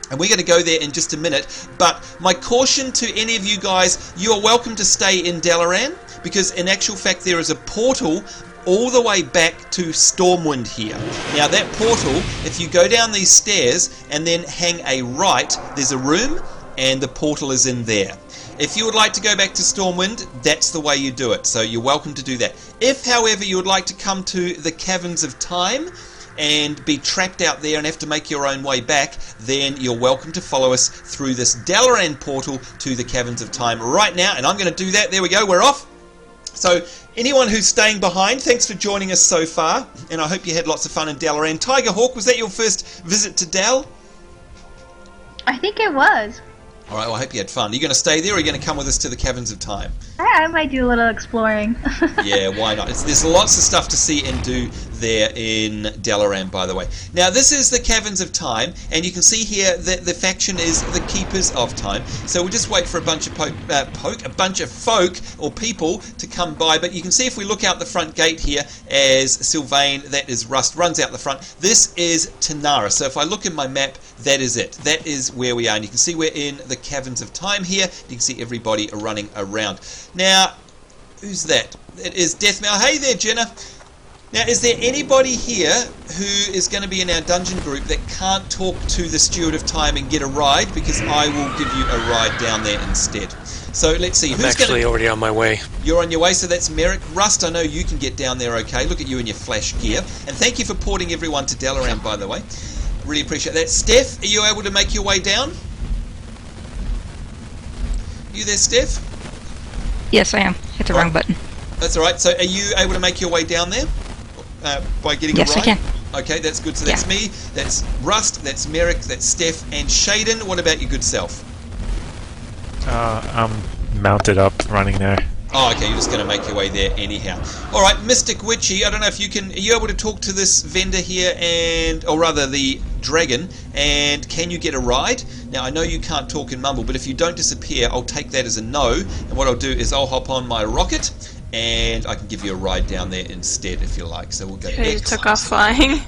and we're going to go there in just a minute. But my caution to any of you guys, you are welcome to stay in Dalaran, because in actual fact there is a portal all the way back to Stormwind here. Now that portal, if you go down these stairs and then hang a right, there's a room and the portal is in there. If you would like to go back to Stormwind, that's the way you do it, so you're welcome to do that. If, however, you would like to come to the Caverns of Time and be trapped out there and have to make your own way back, then you're welcome to follow us through this Dalaran portal to the Caverns of Time right now, and I'm going to do that. There we go, we're off. So anyone who's staying behind, thanks for joining us so far, and I hope you had lots of fun in Dalaran. Tiger Hawk, was that your first visit to Dal? I think it was. Alright, well I hope you had fun. Are you going to stay there or are you going to come with us to the Caverns of Time? I might do a little exploring. Yeah, why not? There's lots of stuff to see and do there in Dalaran, by the way. Now, this is the Caverns of Time, and you can see here that the faction is the Keepers of Time. So we'll just wait for a bunch of folk or people to come by. But you can see if we look out the front gate here, as Sylvain, that is Rust, runs out the front. This is Tanara. So if I look in my map, that is it. That is where we are. And you can see we're in the Caverns of Time here. You can see everybody running around. Now, who's that? It is Deathmail. Hey there, Jenna. Now, is there anybody here who is going to be in our dungeon group that can't talk to the Steward of Time and get a ride? Because I will give you a ride down there instead. So let's see. I'm actually already on my way. You're on your way, so that's Merrick. Rust, I know you can get down there okay. Look at you in your flash gear. And thank you for porting everyone to Dalaran, by the way. Really appreciate that. Steph, are you able to make your way down? You there, Steph? Yes, I am. Hit the wrong button. That's alright. So are you able to make your way down there? By getting a ride? Yes, I can. Okay, that's good. So that's me, that's Rust, that's Merrick, that's Steph, and Shaden. What about your good self? I'm mounted up, running there. Oh, okay, you're just going to make your way there anyhow. Alright, Mystic Witchy, I don't know if you can... Are you able to talk to this vendor here and... Or rather, the dragon, and can you get a ride? Now, I know you can't talk and mumble, but if you don't disappear, I'll take that as a no, and what I'll do is I'll hop on my rocket, and I can give you a ride down there instead if you like. So we'll go. Okay, he took off flying.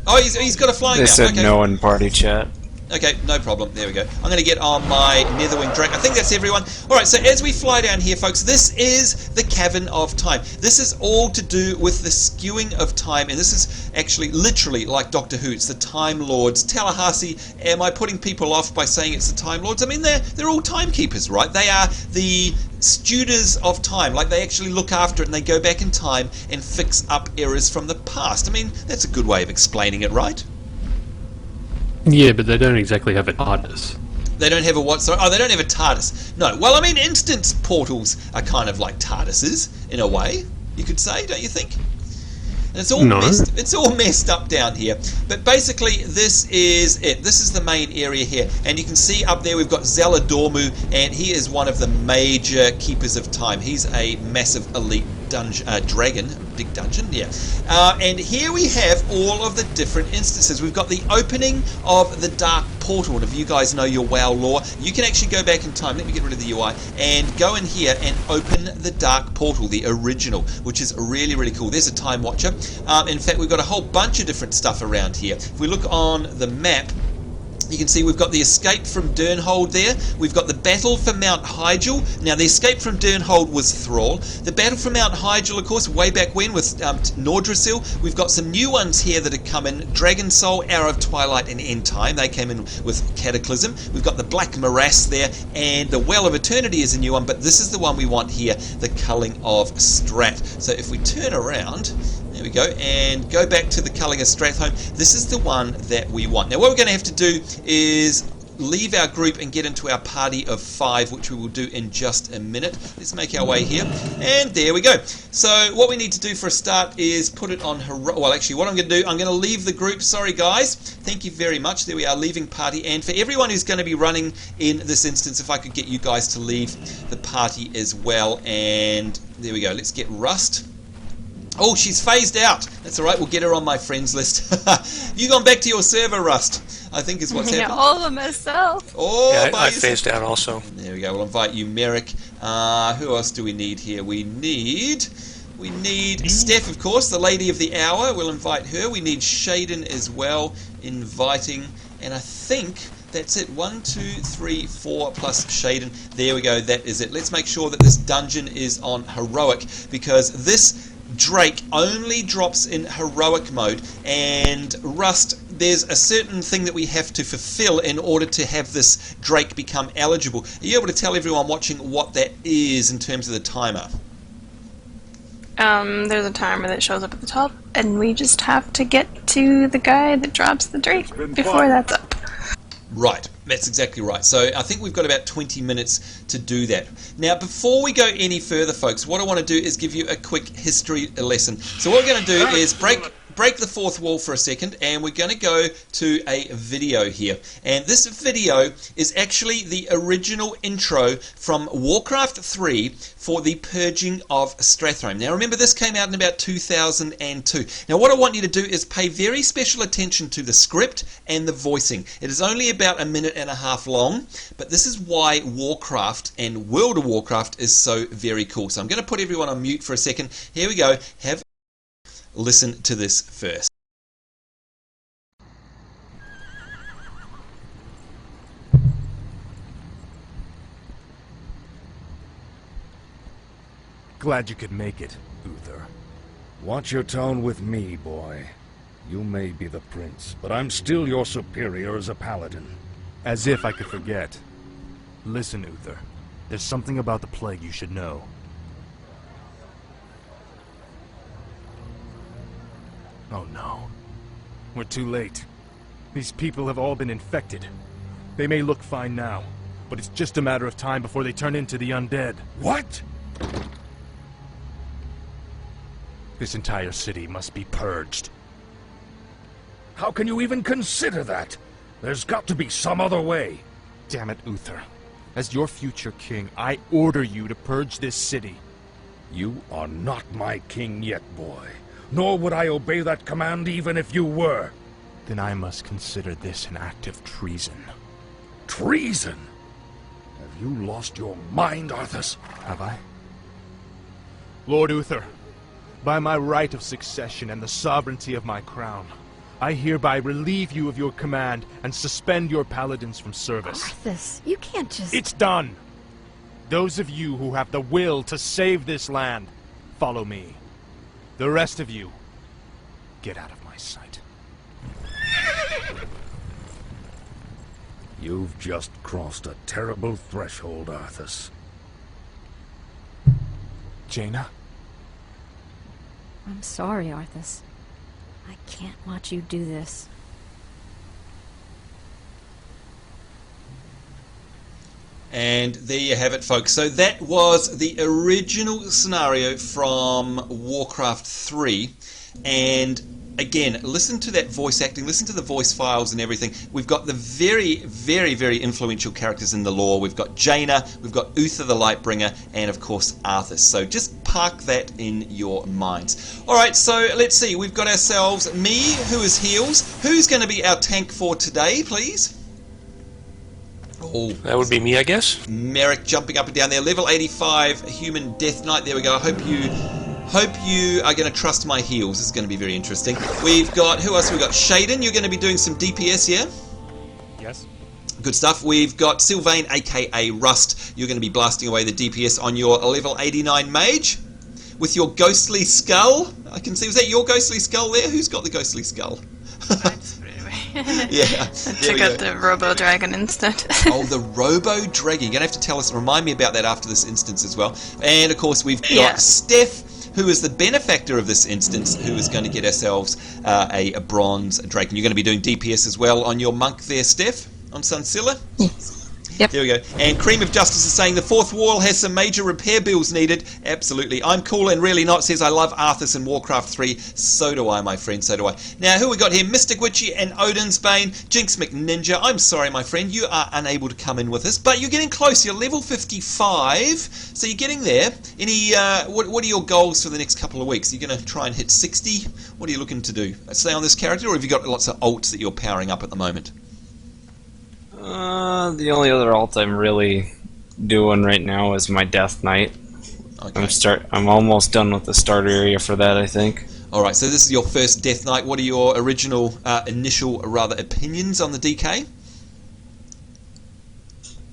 Oh, he's got a flying. They now. said Okay. no in party chat. Okay, no problem. There we go. I'm going to get on my Netherwing Drake. I think that's everyone. Alright, so as we fly down here, folks, this is the Cavern of Time. This is all to do with the skewing of time, and this is actually literally like Doctor Who. It's the Time Lords. Tallahassee, am I putting people off by saying it's the Time Lords? I mean, they're all timekeepers, right? They are the students of time. Like, they actually look after it and they go back in time and fix up errors from the past. I mean, that's a good way of explaining it, right? Yeah, but they don't exactly have a TARDIS. They don't have a what? Sorry? Oh, they don't have a TARDIS. No. Well, I mean, instance portals are kind of like TARDISes, in a way, you could say, don't you think? And it's all it's all messed up down here. But basically, this is it. This is the main area here. And you can see up there we've got Zeladormu, and he is one of the major keepers of time. He's a massive elite dragon, big dungeon, yeah. And here we have all of the different instances. We've got the opening of the Dark Portal, and if you guys know your WoW lore, you can actually go back in time. Let me get rid of the UI and go in here and open the Dark Portal, the original, which is really, really cool. There's a time watcher. In fact, we've got a whole bunch of different stuff around here. If we look on the map, you can see we've got the escape from Durnhold there. We've got the battle for Mount Hyjal. Now, the escape from Durnhold was Thrall. The battle for Mount Hyjal, of course, way back when with Nordrassil. We've got some new ones here that have come in. Dragon Soul, Hour of Twilight, and End Time. They came in with Cataclysm. We've got the Black Morass there, and the Well of Eternity is a new one, but this is the one we want here, the Culling of Strat. So if we turn around, there we go, and go back to the Culling of Stratholme. This is the one that we want. Now, what we're going to have to do is leave our group and get into our party of 5, which we will do in just a minute. Let's make our way here, and there we go. So what we need to do for a start is put it on well, actually, what I'm going to do, I'm going to leave the group. Sorry, guys. Thank you very much. There we are, leaving party. And for everyone who's going to be running in this instance, if I could get you guys to leave the party as well. And there we go. Let's get Rust. Oh, she's phased out. That's all right. We'll get her on my friends list. You gone back to your server, Rust, I think is what's happening. all of myself. Oh, yeah, I phased out also. There we go. We'll invite you, Merrick. Who else do we need here? We need Steph, of course, the lady of the hour. We'll invite her. We need Shaden as well, inviting. And I think that's it. 1, 2, 3, 4 plus Shaden. There we go. That is it. Let's make sure that this dungeon is on heroic, because this Drake only drops in heroic mode, and Rust, there's a certain thing that we have to fulfill in order to have this Drake become eligible. Are you able to tell everyone watching what that is in terms of the timer? There's a timer that shows up at the top, and we just have to get to the guy that drops the Drake before that's up. Right, that's exactly right. So I think we've got about 20 minutes to do that. Now, before we go any further, folks, what I want to do is give you a quick history lesson. So what we're going to do is break the fourth wall for a second, and we're going to go to a video here. And this video is actually the original intro from Warcraft 3 for the Purging of Stratholme. Now remember, this came out in about 2002. Now what I want you to do is pay very special attention to the script and the voicing. It is only about 1.5 minutes long, but this is why Warcraft and World of Warcraft is so very cool. So I'm going to put everyone on mute for a second. Here we go. Listen to this first. Glad you could make it, Uther. Watch your tone with me, boy. You may be the prince, but I'm still your superior as a paladin. As if I could forget. Listen, Uther. There's something about the plague you should know. Oh no. We're too late. These people have all been infected. They may look fine now, but it's just a matter of time before they turn into the undead. What? This entire city must be purged. How can you even consider that? There's got to be some other way. Damn it, Uther. As your future king, I order you to purge this city. You are not my king yet, boy. Nor would I obey that command even if you were. Then I must consider this an act of treason. Treason? Have you lost your mind, Arthas? Have I? Lord Uther, by my right of succession and the sovereignty of my crown, I hereby relieve you of your command and suspend your paladins from service. Arthas, you can't just... It's done! Those of you who have the will to save this land, follow me. The rest of you, get out of my sight. You've just crossed a terrible threshold, Arthas. Jaina? I'm sorry, Arthas. I can't watch you do this. And there you have it, folks. So that was the original scenario from Warcraft 3. And again, listen to that voice acting, listen to the voice files and everything. We've got the very, very, very influential characters in the lore. We've got Jaina, we've got Uther the Lightbringer, and of course Arthas. So just park that in your minds. Alright, so let's see. We've got ourselves me, who is heals. Who's going to be our tank for today, please? Oh, that would be me, I guess. Merrick jumping up and down there. Level 85 Human Death Knight. There we go. I hope you are going to trust my heals. This is going to be very interesting. We've got, who else? We've got Shaden. You're going to be doing some DPS, yeah? Yes. Good stuff. We've got Sylvain, aka Rust. You're going to be blasting away the DPS on your level 89 mage with your ghostly skull. I can see. Was that your ghostly skull there? Who's got the ghostly skull? Yeah. Check out the Robo Dragon instead. Oh, the Robo Dragon. You're going to have to tell us, remind me about that after this instance as well. And of course, we've got Steph, who is the benefactor of this instance, who is going to get ourselves a bronze drake. And you're going to be doing DPS as well on your monk there, Steph, on Sunsilla? Yes. Yep. There we go. And Cream of Justice is saying the fourth wall has some major repair bills needed. Absolutely. I'm cool and really not. Says I love Arthas and Warcraft 3. So do I, my friend. So do I. Now, who we got here? Mystic Witchy and Odin's Bane. Jinx McNinja. I'm sorry, my friend. You are unable to come in with us, but you're getting close. You're level 55, so you're getting there. Any? What are your goals for the next couple of weeks? Are you going to try and hit 60? What are you looking to do? Stay on this character, or have you got lots of alts that you're powering up at the moment? The only other alt I'm really doing right now is my Death Knight. Okay. I'm almost done with the starter area for that, I think. Alright, so this is your first Death Knight. What are your initial opinions on the DK?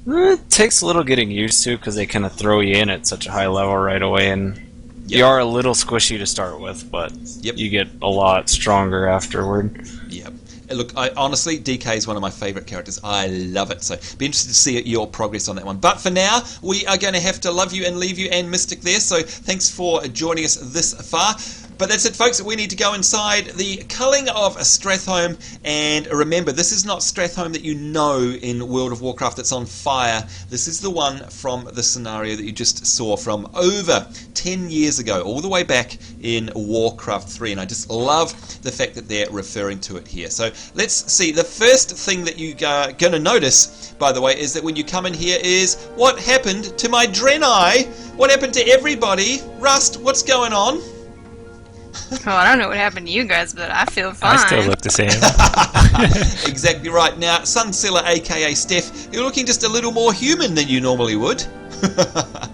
It takes a little getting used to because they kind of throw you in at such a high level right away, and you are a little squishy to start with, but you get a lot stronger afterward. Yep. Look, honestly, DK is one of my favourite characters. I love it. So, be interested to see your progress on that one. But for now, we are going to have to love you and leave you and Mystic there. So, thanks for joining us this far. But that's it, folks. We need to go inside the Culling of Stratholme. And remember, this is not Stratholme that you know in World of Warcraft that's on fire. This is the one from the scenario that you just saw from over 10 years ago, all the way back in Warcraft 3. And I just love the fact that they're referring to it here. So let's see. The first thing that you're going to notice, by the way, is that when you come in here is what happened to my Draenei? What happened to everybody? Rust, what's going on? Well, I don't know what happened to you guys, but I feel fine. I still look the same. Exactly right. Now, Sunsilla, aka Steph, you're looking just a little more human than you normally would.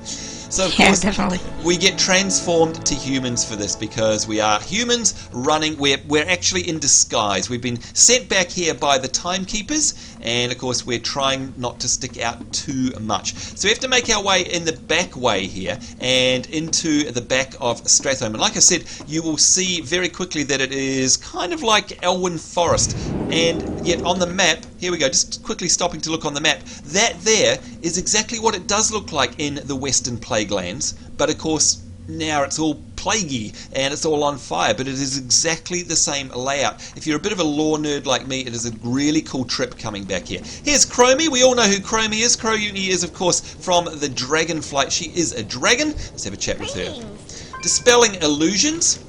So, of course, definitely. We get transformed to humans for this because we are humans running. We're actually in disguise. We've been sent back here by the timekeepers, and of course, we're trying not to stick out too much. So we have to make our way in the back way here and into the back of Stratholme. And like I said, you will see very quickly that it is kind of like Elwyn Forest. And yet on the map, here we go, just quickly stopping to look on the map, that there is exactly what it does look like in the Western Plaguelands. But of course, now it's all plaguey and it's all on fire, but it is exactly the same layout. If you're a bit of a lore nerd like me, it is a really cool trip coming back here. Here's Chromie. We all know who Chromie is. Chromie is, of course, from the Dragonflight. She is a dragon. Let's have a chat with her. Dispelling illusions.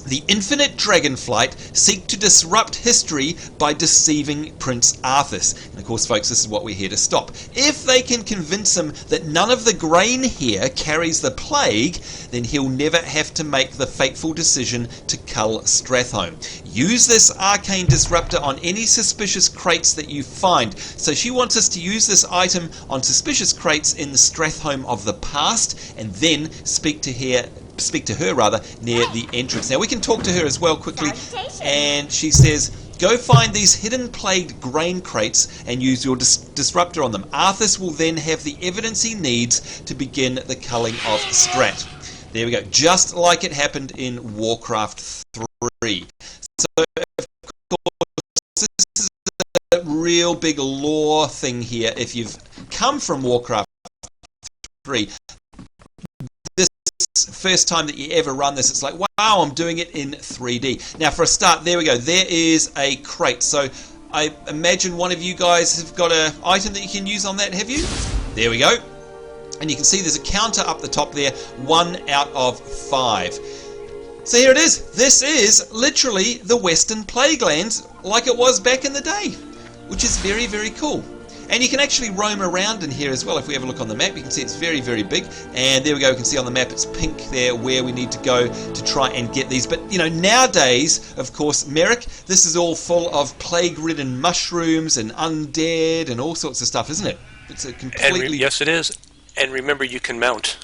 The infinite Dragonflight seek to disrupt history by deceiving Prince Arthas. And of course, folks, this is what we're here to stop. If they can convince him that none of the grain here carries the plague, then he'll never have to make the fateful decision to cull Stratholme. Use this arcane disruptor on any suspicious crates that you find. So she wants us to use this item on suspicious crates in the Stratholme of the past, and then speak to her near the entrance. Now we can talk to her as well quickly, and she says, go find these hidden plagued grain crates and use your disruptor on them. Arthas will then have the evidence he needs to begin the culling of Strat. There we go, just like it happened in Warcraft 3. So of course this is a real big lore thing here. If you've come from Warcraft 3, first time that you ever run this, it's like, wow, I'm doing it in 3D. Now for a start, there we go, there is a crate. So I imagine one of you guys have got an item that you can use on that, have you? There we go. And you can see there's a counter up the top there, 1 out of 5. So here it is. This is literally the Western Plaguelands like it was back in the day, which is very, very cool. And you can actually roam around in here as well. If we have a look on the map, you can see it's very, very big. And there we go, we can see on the map it's pink there where we need to go to try and get these. But, you know, nowadays, of course, Merrick, this is all full of plague-ridden mushrooms and undead and all sorts of stuff, isn't it? It's a completely... yes, it is. And remember, you can mount.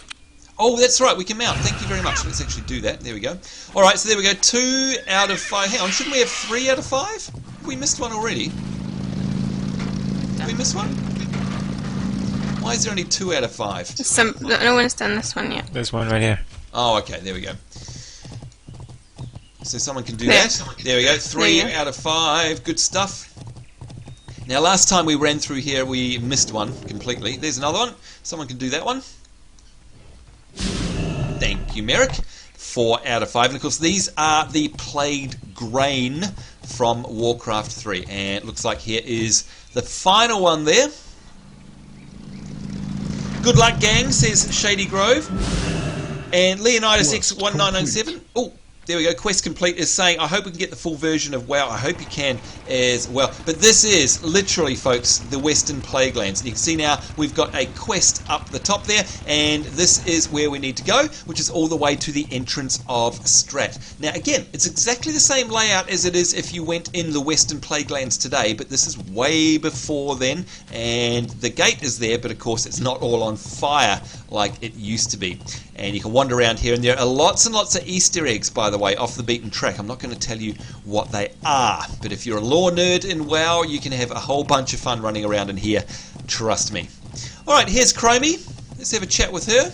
Oh, that's right, we can mount. Thank you very much. Let's actually do that. There we go. All right, so there we go. 2 out of 5. Hang on, shouldn't we have 3 out of 5? Have we missed one already? Did we miss one? Why is there only 2 out of 5? No one's done this one yet. There's one right here. Oh, okay, there we go. So someone can do that. There we go. 3 out of 5. Good stuff. Now, last time we ran through here, we missed one completely. There's another one. Someone can do that one. Thank you, Merrick. 4 out of 5. And of course, these are the played grain from Warcraft 3. And it looks like here is the final one there. Good luck, gang, says Shady Grove. And Leonidas X1997. Oh, there we go. Quest complete is saying, I hope we can get the full version of WoW. I hope you can as well. But this is literally, folks, the Western Plaguelands. And you can see now we've got a quest up the top there. And this is where we need to go, which is all the way to the entrance of Strat. Now, again, it's exactly the same layout as it is if you went in the Western Plaguelands today. But this is way before then. And the gate is there, but of course it's not all on fire like it used to be. And you can wander around here, and there are lots and lots of Easter eggs, by the way, off the beaten track. I'm not going to tell you what they are, but if you're a lore nerd in WoW, you can have a whole bunch of fun running around in here. Trust me. Alright, here's Chromie. Let's have a chat with her.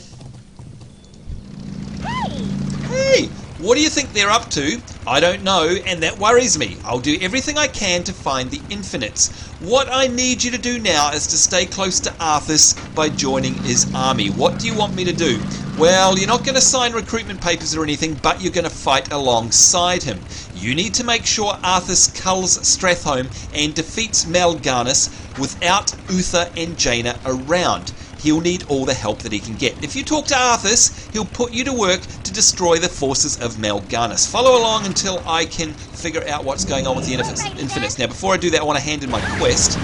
Hey! What do you think they're up to? I don't know, and that worries me. I'll do everything I can to find the Infinites. What I need you to do now is to stay close to Arthas by joining his army. What do you want me to do? Well, you're not going to sign recruitment papers or anything, but you're going to fight alongside him. You need to make sure Arthas culls Stratholme and defeats Mal'Ganis without Uther and Jaina around. He'll need all the help that he can get. If you talk to Arthas, he'll put you to work to destroy the forces of Mal'Ganis. Follow along until I can figure out what's going on with the Infinites. Now, before I do that, I want to hand in my quest.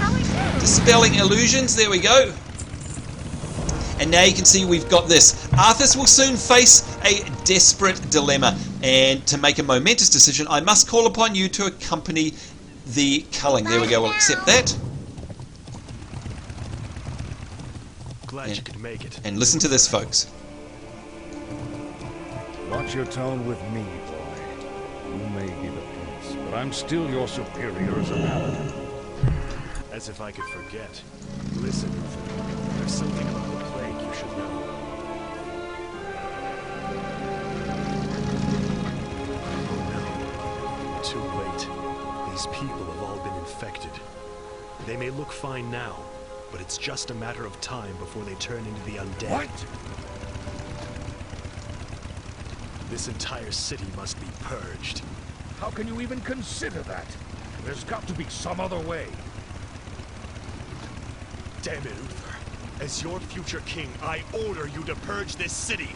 Dispelling illusions, there we go. And now you can see we've got this. Arthas will soon face a desperate dilemma. And to make a momentous decision, I must call upon you to accompany the culling. There we go, we'll accept that. Glad you could make it. And listen to this, folks. Watch your tone with me, boy. You may be the prince, but I'm still your superior as a paladin. As if I could forget. Listen, there's something about the plague you should know. Oh no. Too late. These people have all been infected. They may look fine now, but it's just a matter of time before they turn into the undead. What? This entire city must be purged. How can you even consider that? There's got to be some other way. Damn it, Uther. As your future king, I order you to purge this city.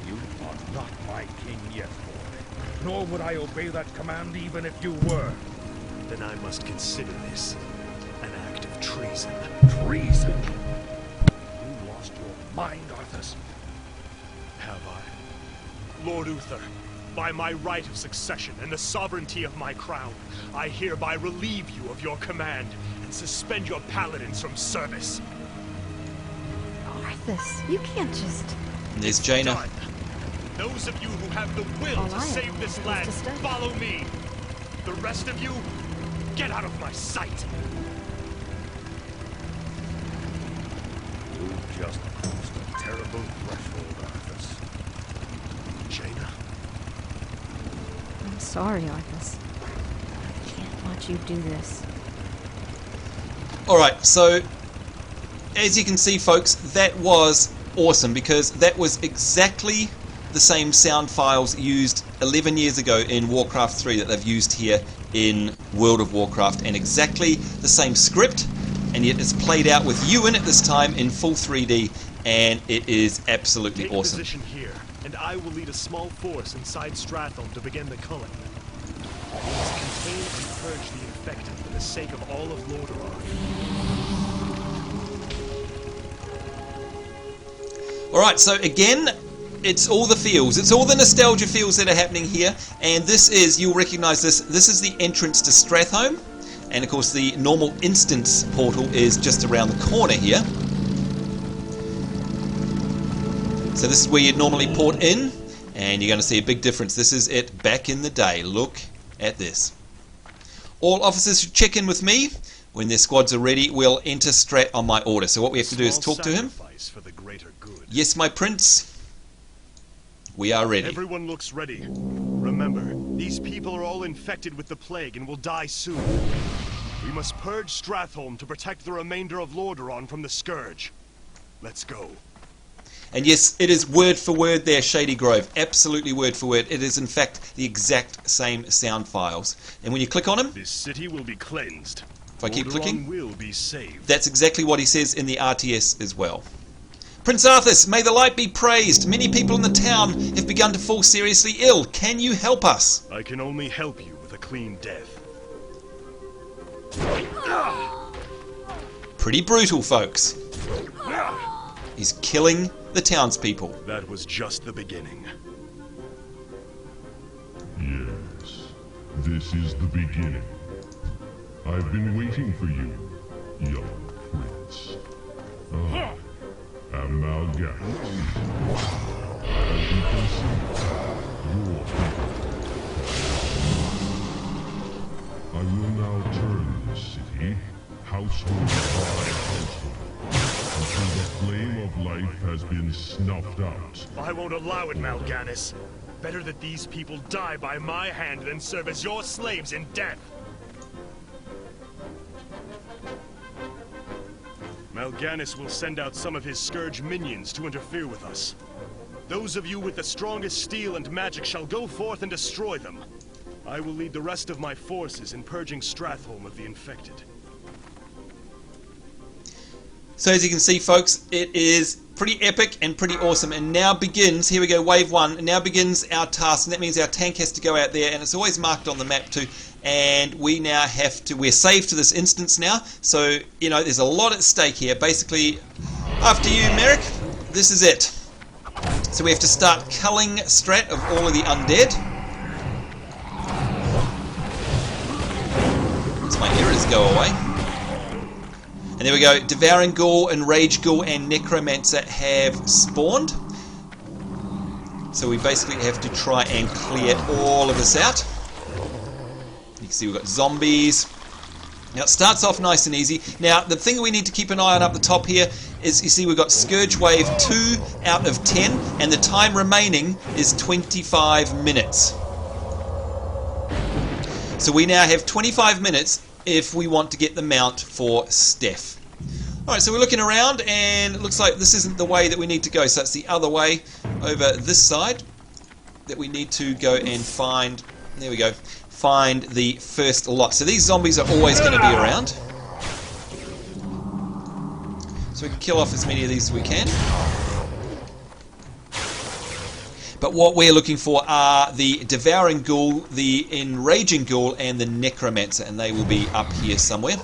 You are not my king yet, boy. Nor would I obey that command even if you were. Then I must consider this an act of treason. Treason? You lost your mind, Arthas. Have I? Lord Uther, by my right of succession and the sovereignty of my crown, I hereby relieve you of your command and suspend your paladins from service. Arthas, you can't just... And there's Jaina. Done. Those of you who have the will to save this land, follow me. The rest of you, get out of my sight. You just crossed a terrible threshold, Arthas. Jaina? I'm sorry, Arthas. I can't watch you do this. Alright, so as you can see, folks, that was awesome because that was exactly the same sound files used 11 years ago in Warcraft 3 that they've used here in World of Warcraft, and exactly the same script, and yet it's played out with you in it this time in full 3D, and it is absolutely awesome. Take position here, and I will lead a small force inside Stratholme to begin the culling. We must contain and purge the infected for the sake of all of Lordaeron. Alright, so again, it's all the feels. It's all the nostalgia feels that are happening here. And this is, you'll recognise this, this is the entrance to Stratholme. And of course the normal instance portal is just around the corner here. So this is where you'd normally port in. And you're going to see a big difference. This is it back in the day. Look at this. All officers should check in with me. When their squads are ready, we'll enter Strat on my order. So what we have to do is talk to him. For the greater good. Yes, my prince. We are ready. Everyone looks ready. Remember, these people are all infected with the plague and will die soon. We must purge Stratholme to protect the remainder of Lordaeron from the Scourge. Let's go. And yes, it is word for word there, Shady Grove. Absolutely word for word. It is in fact the exact same sound files. And when you click on him, this city will be cleansed. If I keep clicking, will be saved. That's exactly what he says in the RTS as well. Prince Arthas, may the light be praised. Many people in the town have begun to fall seriously ill. Can you help us? I can only help you with a clean death. Pretty brutal, folks. He's killing the townspeople. That was just the beginning. Yes, this is the beginning. I've been waiting for you, young prince. Amalgamous. As you can see, your people. I will now turn this city, household by household, until the flame of life has been snuffed out. I won't allow it, Mal'Ganis. Better that these people die by my hand than serve as your slaves in death. Mal'Ganis will send out some of his Scourge minions to interfere with us. Those of you with the strongest steel and magic shall go forth and destroy them. I will lead the rest of my forces in purging Stratholme of the infected. So as you can see, folks, it is pretty epic and pretty awesome. And now begins, here we go, wave 1, and now begins our task. And that means our tank has to go out there, and it's always marked on the map too. And we now have to, we're saved to this instance now. So, you know, there's a lot at stake here. Basically, after you, Merrick, this is it. So we have to start culling Strat of all of the undead. As my errors go away. And there we go, Devouring Ghoul and Rage Ghoul and Necromancer have spawned. So we basically have to try and clear all of this out. You can see we've got zombies. Now it starts off nice and easy. Now the thing we need to keep an eye on up the top here is, you see we've got Scourge Wave 2 out of 10, and the time remaining is 25 minutes. So we now have 25 minutes if we want to get the mount for Steph. Alright, so we're looking around and it looks like this isn't the way that we need to go, so it's the other way over this side that we need to go and find. There we go. Find the first lot. So these zombies are always going to be around. So we can kill off as many of these as we can. But what we're looking for are the Devouring Ghoul, the Enraging Ghoul, and the Necromancer, and they will be up here somewhere.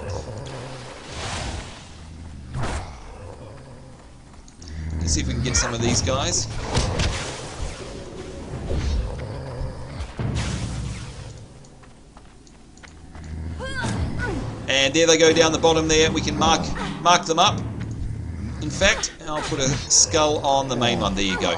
Let's see if we can get some of these guys. And there they go down the bottom there. We can mark them up. In fact, I'll put a skull on the main one. There you go.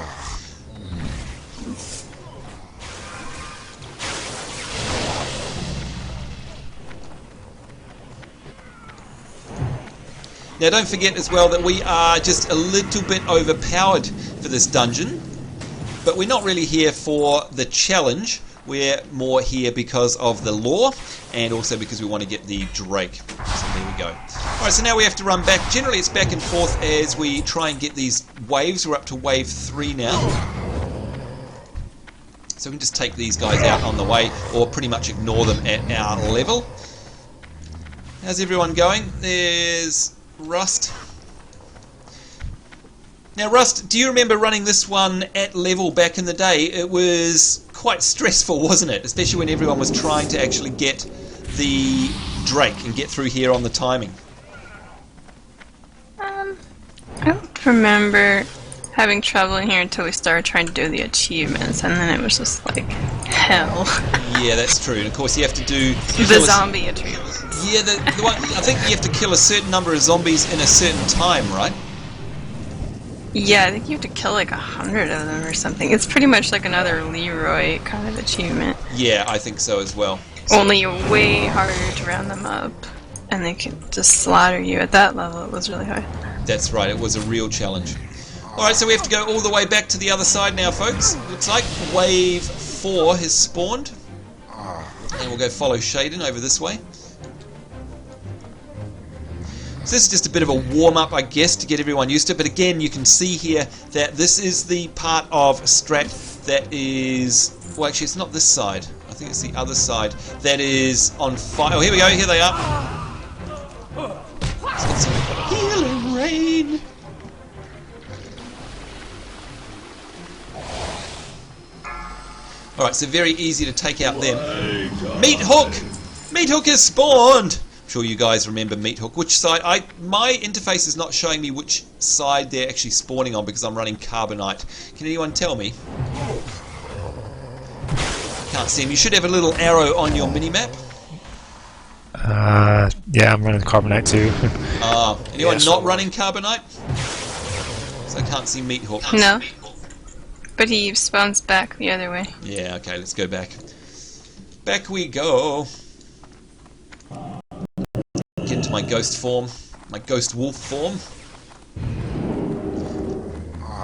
Now don't forget as well that we are just a little bit overpowered for this dungeon, but we're not really here for the challenge. We're more here because of the lore and also because we want to get the Drake. So there we go. Alright, so now we have to run back. Generally it's back and forth as we try and get these waves. We're up to wave 3 now. So we can just take these guys out on the way or pretty much ignore them at our level. How's everyone going? There's Rust. Now Rust, do you remember running this one at level back in the day? It was quite stressful, wasn't it? Especially when everyone was trying to actually get the Drake and get through here on the timing. I don't remember having trouble in here until we started trying to do the achievements, and then it was just like hell. Yeah, that's true. And of course, you have to do The zombie achievements. Yeah, the one. I think you have to kill a certain number of zombies in a certain time, right? Yeah, I think you have to kill like 100 of them or something. It's pretty much like another Leroy kind of achievement. Yeah, I think so as well. Only way harder to round them up, and they can just slaughter you at that level. It was really hard. That's right. It was a real challenge. Alright, so we have to go all the way back to the other side now, folks. Looks like Wave 4 has spawned. And we'll go follow Shaden over this way. So this is just a bit of a warm-up, I guess, to get everyone used to it. But again, you can see here that this is the part of Strat that is... Well, actually, it's not this side. I think it's the other side that is on fire. Oh, here we go. Here they are. Let's get some healing rain. Alright, so very easy to take out them. Meat Hook! Meat Hook has spawned! I'm sure you guys remember Meat Hook. Which side? My interface is not showing me which side they're actually spawning on because I'm running Carbonite. Can anyone tell me? Can't see him. You should have a little arrow on your minimap. Yeah, I'm running Carbonite too. Anyone not running Carbonite? So I can't see Meat Hook. No. But he spawns back the other way. Yeah, okay, let's go back. Back we go. Get into my ghost form. My ghost wolf form.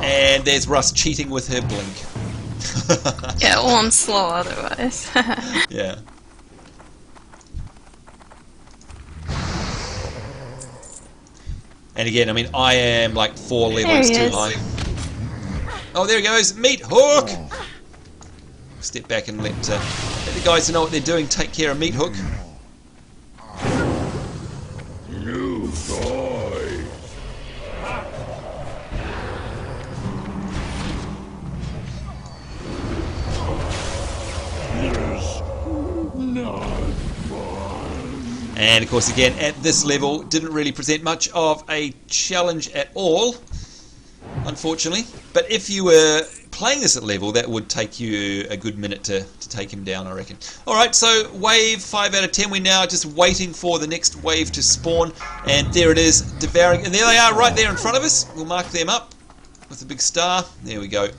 And there's Russ cheating with her blink. Yeah, well, I'm slow otherwise. Yeah. And again, I mean, I am like 4 levels too high. Oh, there he goes. Meat Hook! Step back and let the guys who know what they're doing take care of Meat Hook. You die. Yes, not fun. And of course, again, at this level, didn't really present much of a challenge at all, unfortunately. But if you were playing this at level, that would take you a good minute to take him down, I reckon. Alright, so wave 5 out of 10. We're now just waiting for the next wave to spawn. And there it is, devouring. And there they are, right there in front of us. We'll mark them up with a big star. There we go.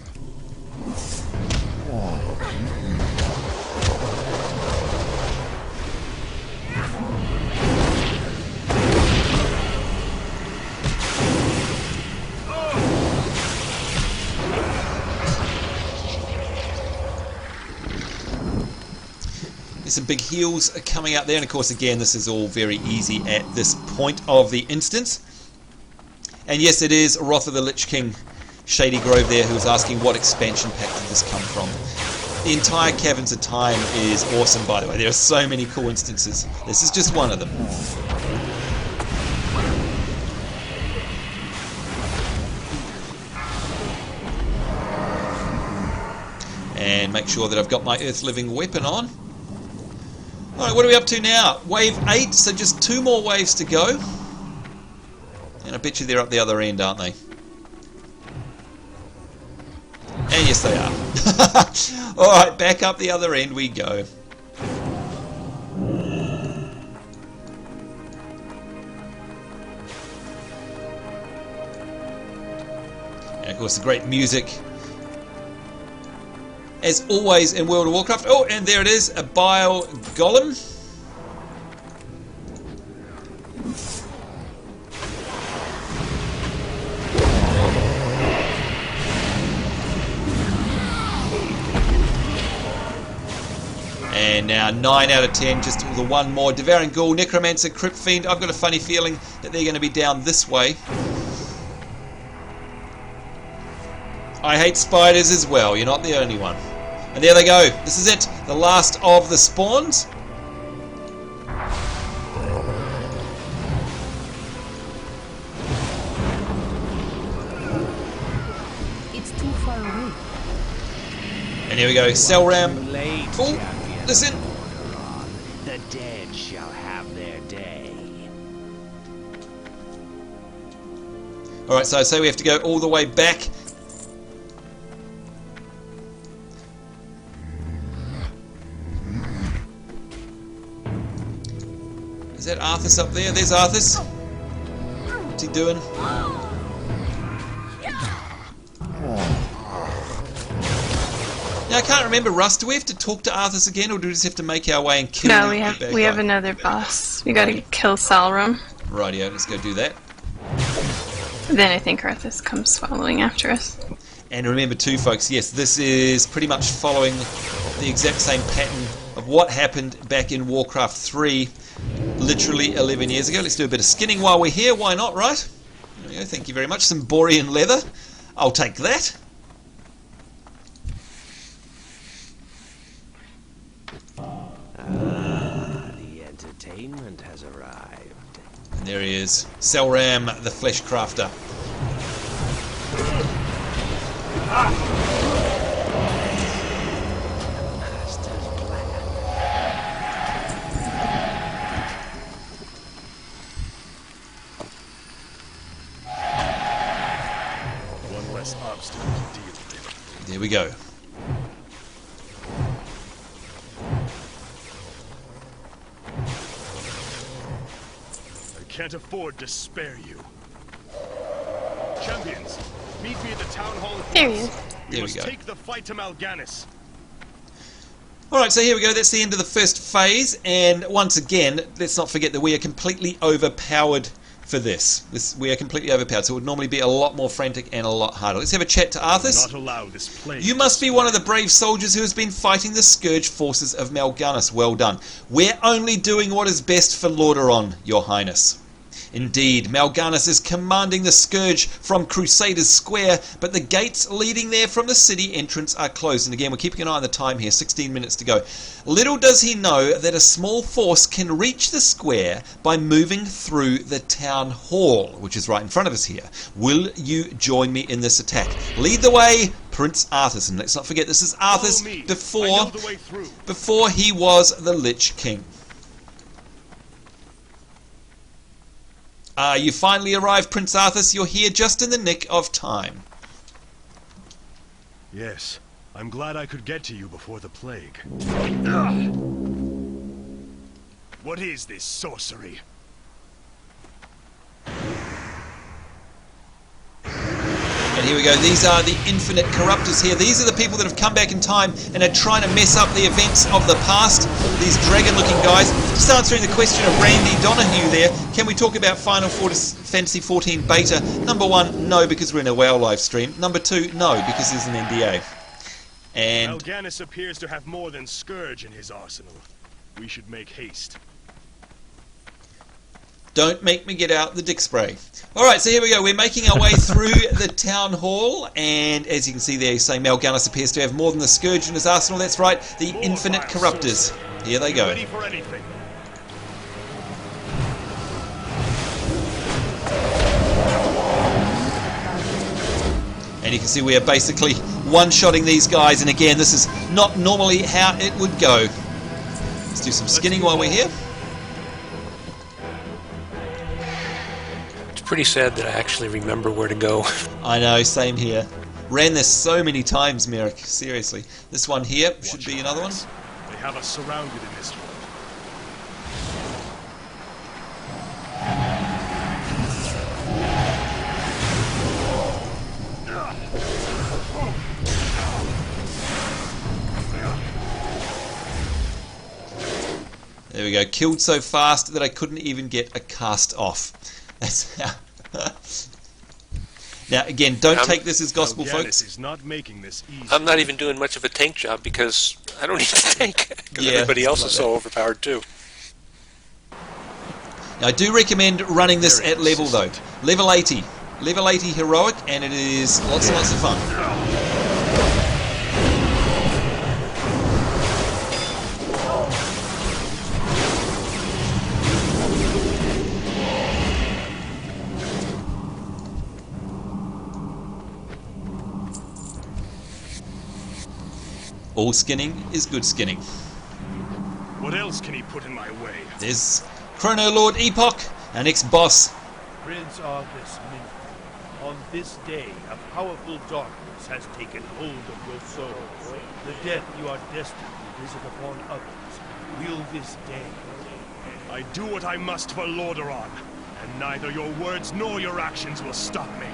Some big heals are coming out there, and of course again this is all very easy at this point of the instance. And yes, it is Wrath of the Lich King Shady Grove there who was asking what expansion pack did this come from. The entire Caverns of Time is awesome, by the way. There are so many cool instances. This is just one of them. And make sure that I've got my Earth Living weapon on. Alright, what are we up to now? Wave 8, so just 2 more waves to go. And I bet you they're up the other end, aren't they? And yes, they are. Alright, back up the other end we go. And of course the great music. As always in World of Warcraft. Oh, and there it is, a Bile Golem. And now 9 out of 10, just the one more. Devouring Ghoul, Necromancer, Crypt Fiend. I've got a funny feeling that they're going to be down this way. I hate spiders as well, you're not the only one. And there they go, this is it, the last of the spawns. It's too far away. And here we go, Cell Ram. Oh, listen. The dead shall have their day. Alright, so I say we have to go all the way back Arthas up there. There's Arthas. What's he doing? Now I can't remember, Russ. Do we have to talk to Arthas again, or do we just have to make our way and kill? No, the we bad have guy? another boss. We gotta kill Salram. Rightio, let's go do that. Then I think Arthas comes following after us. And remember too, folks, yes, this is pretty much following the exact same pattern of what happened back in Warcraft 3, literally 11 years ago. Let's do a bit of skinning while we're here. Why not, right? There we go. Thank you very much. Some Borean leather. I'll take that. The entertainment has arrived. And there he is. Salram, the Flesh Crafter. One less obstacle to deal with. There we go. I can't afford to spare you. Champions, meet me at the town hall. There he is. There we go. Take the fight to Mal'Ganis. Alright, so here we go. That's the end of the first phase. And once again, let's not forget that we are completely overpowered for this. We are completely overpowered, so it would normally be a lot more frantic and a lot harder. Let's have a chat to Arthas. Not allow this plague. You must be one of the brave soldiers who has been fighting the Scourge forces of Mal'Ganis. Well done. We're only doing what is best for Lordaeron, Your Highness. Indeed, Mal'Ganis is commanding the Scourge from Crusaders Square, but the gates leading there from the city entrance are closed. And again, we're keeping an eye on the time here, 16 minutes to go. Little does he know that a small force can reach the square by moving through the town hall, which is right in front of us here. Will you join me in this attack? Lead the way, Prince Arthas. And let's not forget, this is Arthas before he was the Lich King. You finally arrived, Prince Arthas. You're here just in the nick of time. Yes, I'm glad I could get to you before the plague. What is this sorcery? And here we go. These are the infinite corruptors here. These are the people that have come back in time and are trying to mess up the events of the past. These dragon-looking guys. Just answering the question of Randy Donahue there. Can we talk about Final Fantasy XIV Beta? Number one, no, because we're in a WoW live stream. Number two, no, because there's an NDA. And Mal'Ganis appears to have more than Scourge in his arsenal. We should make haste. don't make me get out the dick spray. Alright, so here we go. We're making our way through the town hall, and as you can see there, saying Mal'Ganis appears to have more than the Scourge in his arsenal. That's right, the infinite corruptors. Here they go. Ready for anything. And you can see we are basically one-shotting these guys, and again, this is not normally how it would go. Let's do some skinning while we're here. It's pretty sad that I actually remember where to go. I know, same here. Ran this so many times, Merrick. Seriously. This one here should be another one. They have us surrounded in this one. There we go. Killed so fast that I couldn't even get a cast off. That's how. Now, again, don't take this as gospel, folks. Is not making this easy. I'm not even doing much of a tank job because I don't need to tank. Because Yeah, everybody else like is that. so overpowered too. Now, I do recommend running this at level, though. Level 80. Level 80 heroic, and it is lots and lots of fun. All skinning is good skinning. What else can he put in my way? There's Chrono Lord Epoch, our next boss. Prince Arthas Minth, on this day a powerful darkness has taken hold of your souls. The death you are destined to visit upon others will this day I do what I must for Lordaeron, and neither your words nor your actions will stop me.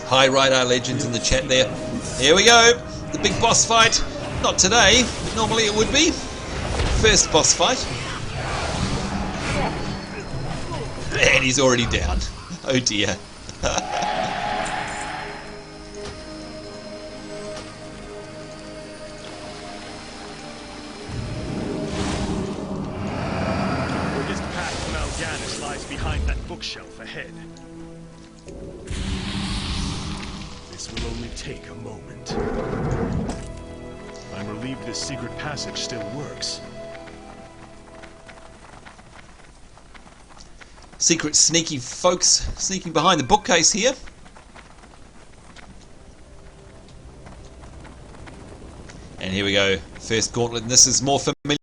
Hi, Radar Legends in the chat there. Here we go. The big boss fight. Not today, but normally it would be. First boss fight. And he's already down. Oh dear. Behind that bookshelf ahead. This will only take a moment. I'm relieved this secret passage still works. Secret sneaky folks sneaking behind the bookcase here. And here we go. First Gauntlet, and this is more familiar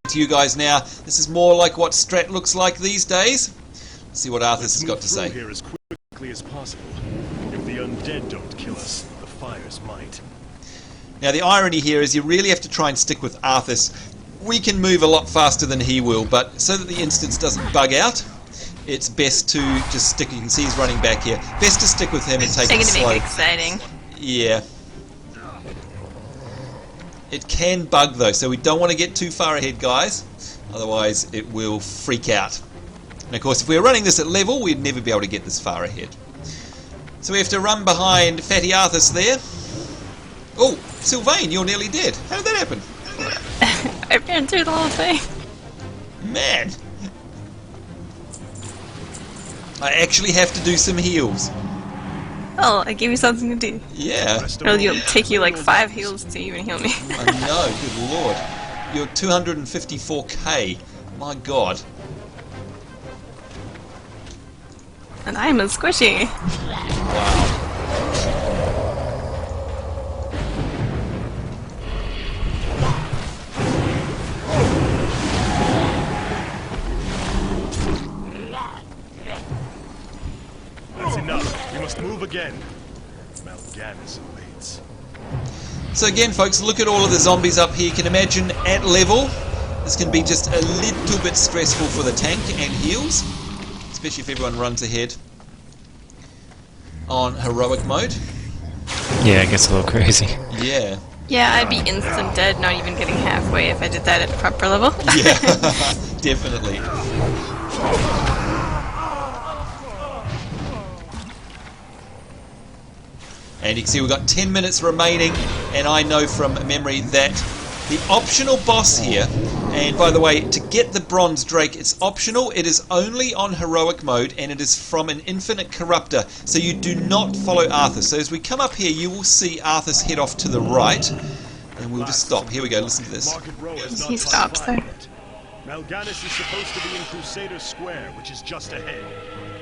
to you guys now. This is more like what Strat looks like these days. See what Arthas has got to say. Here as quickly as possible. If the undead don't kill us, the fires might. Now the irony here is you really have to try and stick with Arthas. We can move a lot faster than he will, but so that the instance doesn't bug out, it's best to just stick. You can see he's running back here. Best to stick with him and take it slow. It's make it exciting. Yeah. It can bug though, so we don't want to get too far ahead, guys. Otherwise it will freak out. And of course, if we were running this at level, we'd never be able to get this far ahead. So we have to run behind Fatty Arthas there. Oh, Sylvain, you're nearly dead. How did that happen? I ran through the whole thing. Man. I actually have to do some heals. Oh, I gave you something to do. Yeah. It'll take you like 5 heals to even heal me. I know, good lord. You're 254k. My god. And I'm a squishy. Wow. That's enough. We must move again. Mal'Ganis awaits. So again, folks, look at all of the zombies up here. You can imagine at level, this can be just a little bit stressful for the tank and heals. Especially if everyone runs ahead on heroic mode. Yeah, it gets a little crazy. Yeah. Yeah, I'd be instant dead, not even getting halfway if I did that at proper level. Yeah, definitely. And you can see we've got 10 minutes remaining, and I know from memory that the optional boss here, and by the way, to get the Bronze Drake, it's optional. It is only on heroic mode, and it is from an infinite corruptor, so you do not follow Arthas. So as we come up here, you will see Arthas head off to the right, and we'll just stop. Here we go, listen to this. He stops there. Mal'Ganis is supposed to be in Crusader Square, which is just ahead.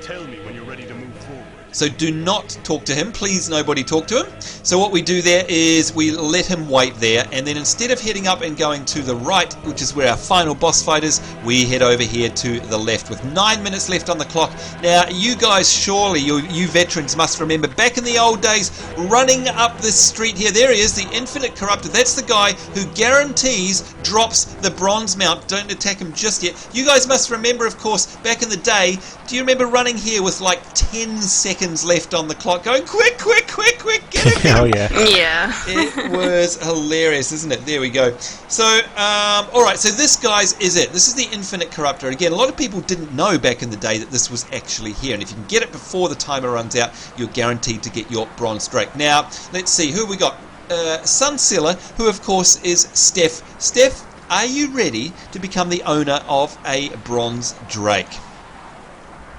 Tell me when you're ready to move forward. So do not talk to him. Please, nobody talk to him. So what we do there is we let him wait there, and then instead of heading up and going to the right, which is where our final boss fight is, we head over here to the left with 9 minutes left on the clock. Now, you guys surely, you veterans must remember, back in the old days, running up this street here, there he is, the Infinite Corruptor. That's the guy who guarantees drops the bronze mount. Don't attack him just yet. You guys must remember, of course, back in the day, do you remember running here with like 10 seconds left on the clock going quick, quick, quick, quick, get him. Oh yeah. Yeah. It was hilarious, isn't it? There we go. So, alright, so this, guys, is it. This is the Infinite Corruptor. Again, a lot of people didn't know back in the day that this was actually here, and if you can get it before the timer runs out, you're guaranteed to get your Bronze Drake. Now, let's see, who have we got? Sunseller, who of course is Steph. Steph, are you ready to become the owner of a Bronze Drake?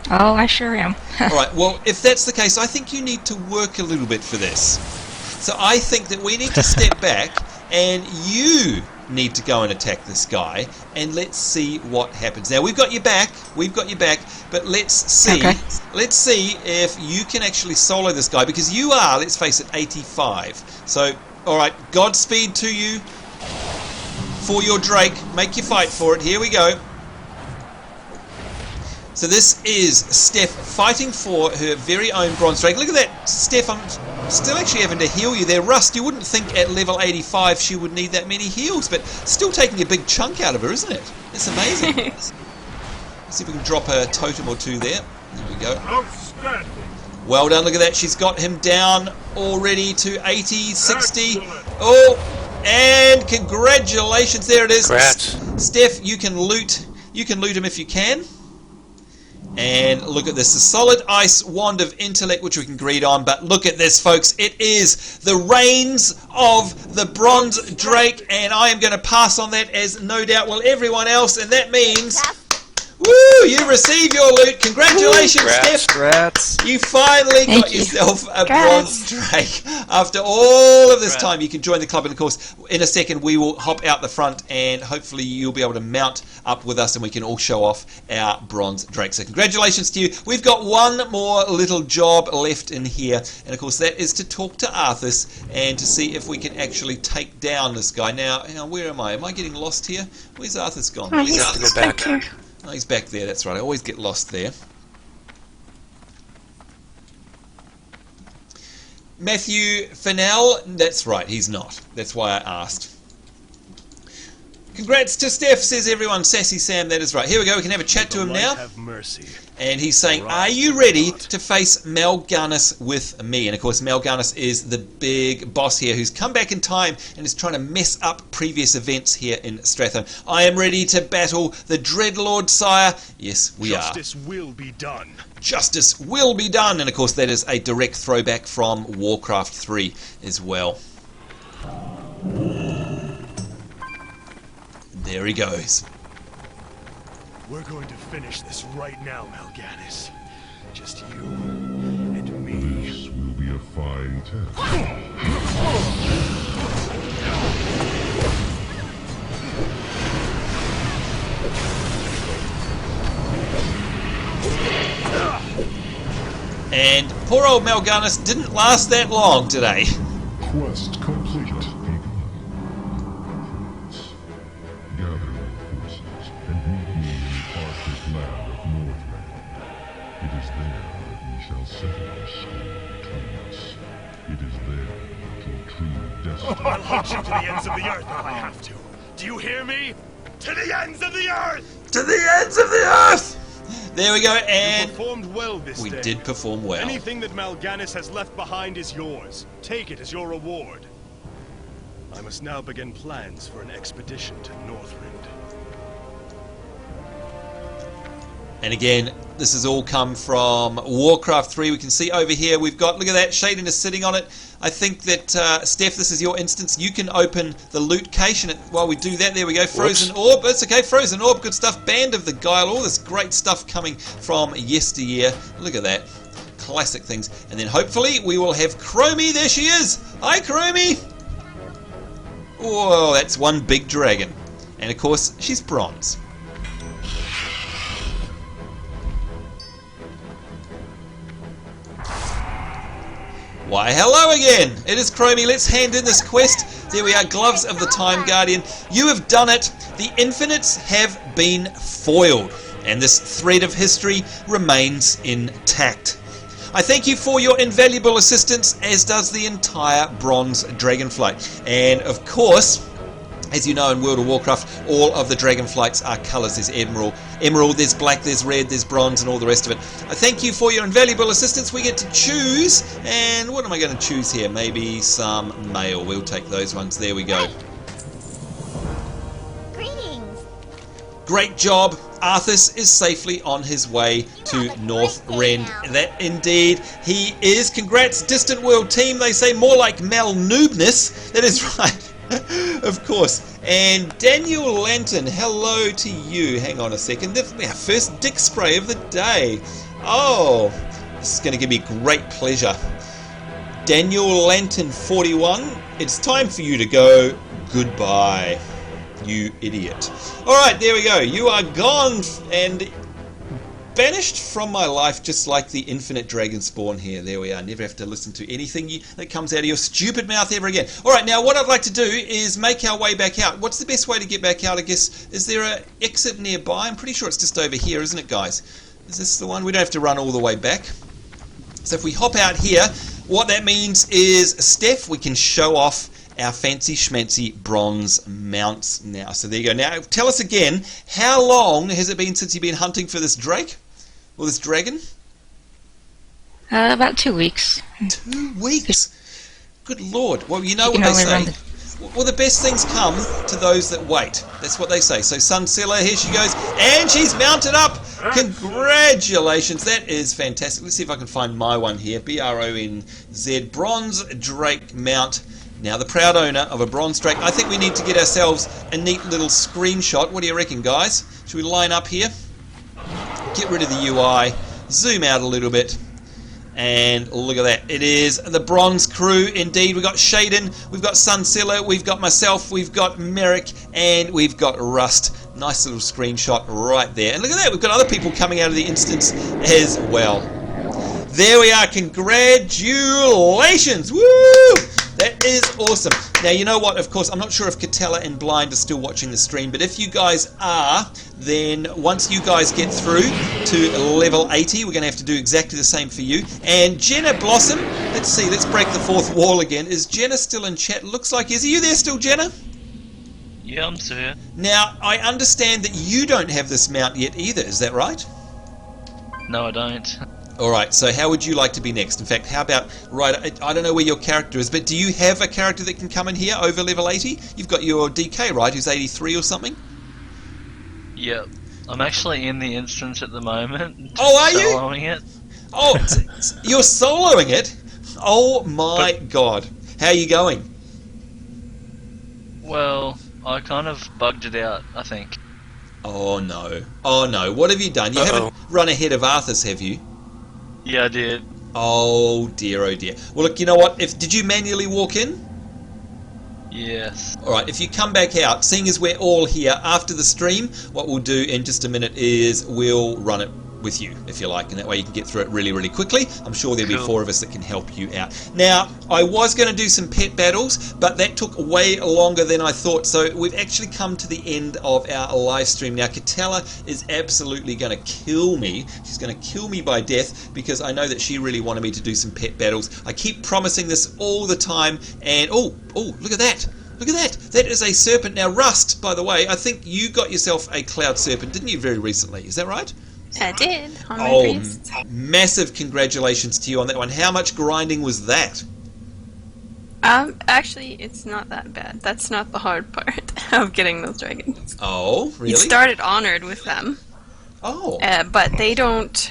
Oh, I sure am. Alright, well, if that's the case, I think you need to work a little bit for this. So I think that we need to step back, and you need to go and attack this guy, and let's see what happens. Now, we've got your back, but let's see. Okay. Let's see if you can actually solo this guy, because you are, let's face it, 85. So, alright, Godspeed to you for your Drake. Make your fight for it. Here we go. So this is Steph fighting for her very own Bronze Drake. Look at that, Steph, I'm still actually having to heal you there. Rust, you wouldn't think at level 85 she would need that many heals, but still taking a big chunk out of her, isn't it? It's amazing. Let's see if we can drop a totem or two there. There we go. Well done, look at that. She's got him down already to 80, 60. Oh, and congratulations, there it is. Congrats. Steph, you can loot him if you can. And look at this, the solid ice wand of intellect, which we can greet on. But look at this, folks. It is the reigns of the Bronze Drake, and I am going to pass on that, as no doubt will everyone else. And that means, woo! You receive your loot. Congratulations, Steph. Congrats. You finally got yourself a Bronze Drake. After all of this time, you can join the club. And of course, in a second, we will hop out the front, and hopefully you'll be able to mount up with us, and we can all show off our Bronze Drake. So congratulations to you. We've got one more little job left in here, and of course that is to talk to Arthas and to see if we can actually take down this guy. Now where am I? Am I getting lost here? Where's Arthas gone? Oh, he's back here. Oh, he's back there, that's right. I always get lost there. Matthew Fennell, that's right, he's not. That's why I asked. Congrats to Steph, says everyone. Sassy Sam, that is right. Here we go, we can have a chat to him now. Have mercy. And he's saying, are you ready to face Mal'Ganis with me? And of course, Mal'Ganis is the big boss here who's come back in time and is trying to mess up previous events here in Stratholme. I am ready to battle the Dreadlord, sire. Yes, we are. Justice will be done. Justice will be done. And of course, that is a direct throwback from Warcraft 3 as well. There he goes. We're going to finish this right now, Mal'Ganis. Just you and me. This will be a fine test. And poor old Mal'Ganis didn't last that long today. Quest complete. Gather your forces and meet me in the Arctic land of Northrend. It is there that we shall settle the score between us. It is there that your true destiny... I'll hunt you to the ends of the earth if I have to. Do you hear me? To the ends of the earth! To the ends of the earth! There we go, and you performed well this we day. did perform well. Anything that Mal'Ganis has left behind is yours. Take it as your reward. I must now begin plans for an expedition to Northrend. And again, this has all come from Warcraft 3. We can see over here, we've got, look at that, Shaden is sitting on it. I think that, Steph, this is your instance. You can open the loot cache, and while we do that, there we go, Frozen Orb. That's okay, Frozen Orb, good stuff. Band of the Guile, all this great stuff coming from yesteryear. Look at that. Classic things. And then hopefully we will have Chromie. There she is. Hi, Chromie. Whoa, that's one big dragon. And of course, she's bronze. Why, hello again! It is Chromie. Let's hand in this quest. There we are, Gloves of the Time Guardian. You have done it. The Infinites have been foiled, and this thread of history remains intact. I thank you for your invaluable assistance, as does the entire Bronze Dragonflight. And of course, as you know, in World of Warcraft, all of the Dragonflights are colours. There's emerald, there's black, there's red, there's bronze, and all the rest of it. I thank you for your invaluable assistance. We get to choose, and what am I going to choose here? Maybe some mail. We'll take those ones. There we go. Greetings. Great job. Arthas is safely on his way to Northrend. That indeed he is. Congrats, Distant World team. They say more like Malnoobness. That is right. Of course. And Daniel Lantern, hello to you. Hang on a second. Our first dick spray of the day. Oh, this is going to give me great pleasure. Daniel Lantern 41, it's time for you to go goodbye, you idiot. Alright, there we go. You are gone and banished from my life, just like the infinite dragon spawn here. There we are. Never have to listen to anything that comes out of your stupid mouth ever again. Alright, now what I'd like to do is make our way back out. What's the best way to get back out, I guess? Is there an exit nearby? I'm pretty sure it's just over here, isn't it, guys? Is this the one? We don't have to run all the way back. So if we hop out here, what that means is, Steph, we can show off our fancy schmancy bronze mounts now. So there you go. Now, tell us again, how long has it been since you've been hunting for this Drake? Or this dragon? About 2 weeks. 2 weeks? Good Lord. Well, you know what they say. Well, the best things come to those that wait. That's what they say. So Sunsella, here she goes. And she's mounted up. Congratulations. That is fantastic. Let's see if I can find my one here. BRONZ. Bronze Drake mount. Now, the proud owner of a bronze Drake. I think we need to get ourselves a neat little screenshot. What do you reckon, guys? Should we line up here? Get rid of the UI. Zoom out a little bit. And look at that. It is the bronze crew indeed. We've got Shaden, we've got Sunsella, we've got myself, we've got Merrick, and we've got Rust. Nice little screenshot right there. And look at that, we've got other people coming out of the instance as well. There we are. Congratulations. Woo! That is awesome. Now, you know what? Of course, I'm not sure if Catella and Blind are still watching the stream, but if you guys are, then once you guys get through to level 80, we're going to have to do exactly the same for you. And Jenna Blossom, let's see, let's break the fourth wall again. Is Jenna still in chat? Looks like, is you there still, Jenna? Yeah, I'm still here. Now, I understand that you don't have this mount yet either, is that right? No, I don't. Alright, so how would you like to be next? In fact, how about, right, I don't know where your character is, but do you have a character that can come in here over level 80? You've got your DK, right, who's 83 or something? Yep. I'm actually in the instance at the moment. Oh, are you? Soloing it. Oh, you're soloing it? Oh my god. How are you going? Well, I kind of bugged it out, I think. Oh no. Oh no. What have you done? You haven't run ahead of Arthas, have you? Yeah, I did. Oh dear, oh dear. Well, look, you know what? Did you manually walk in? Yes. Alright, if you come back out, seeing as we're all here after the stream, what we'll do in just a minute is we'll run it with you, if you like, and that way you can get through it really, really quickly. I'm sure there'll be 4 of us that can help you out. Now, I was going to do some pet battles, but that took way longer than I thought, so we've actually come to the end of our live stream. Now, Catella is absolutely going to kill me. She's going to kill me by death, because I know that she really wanted me to do some pet battles. I keep promising this all the time, and oh, look at that. Look at that. That is a serpent. Now, Rust, by the way, I think you got yourself a cloud serpent, didn't you, very recently? Is that right? I did. On my priest. Massive congratulations to you on that one. How much grinding was that? Actually, it's not that bad. That's not the hard part of getting those dragons. Oh, really? You started honored with them. Oh. But they don't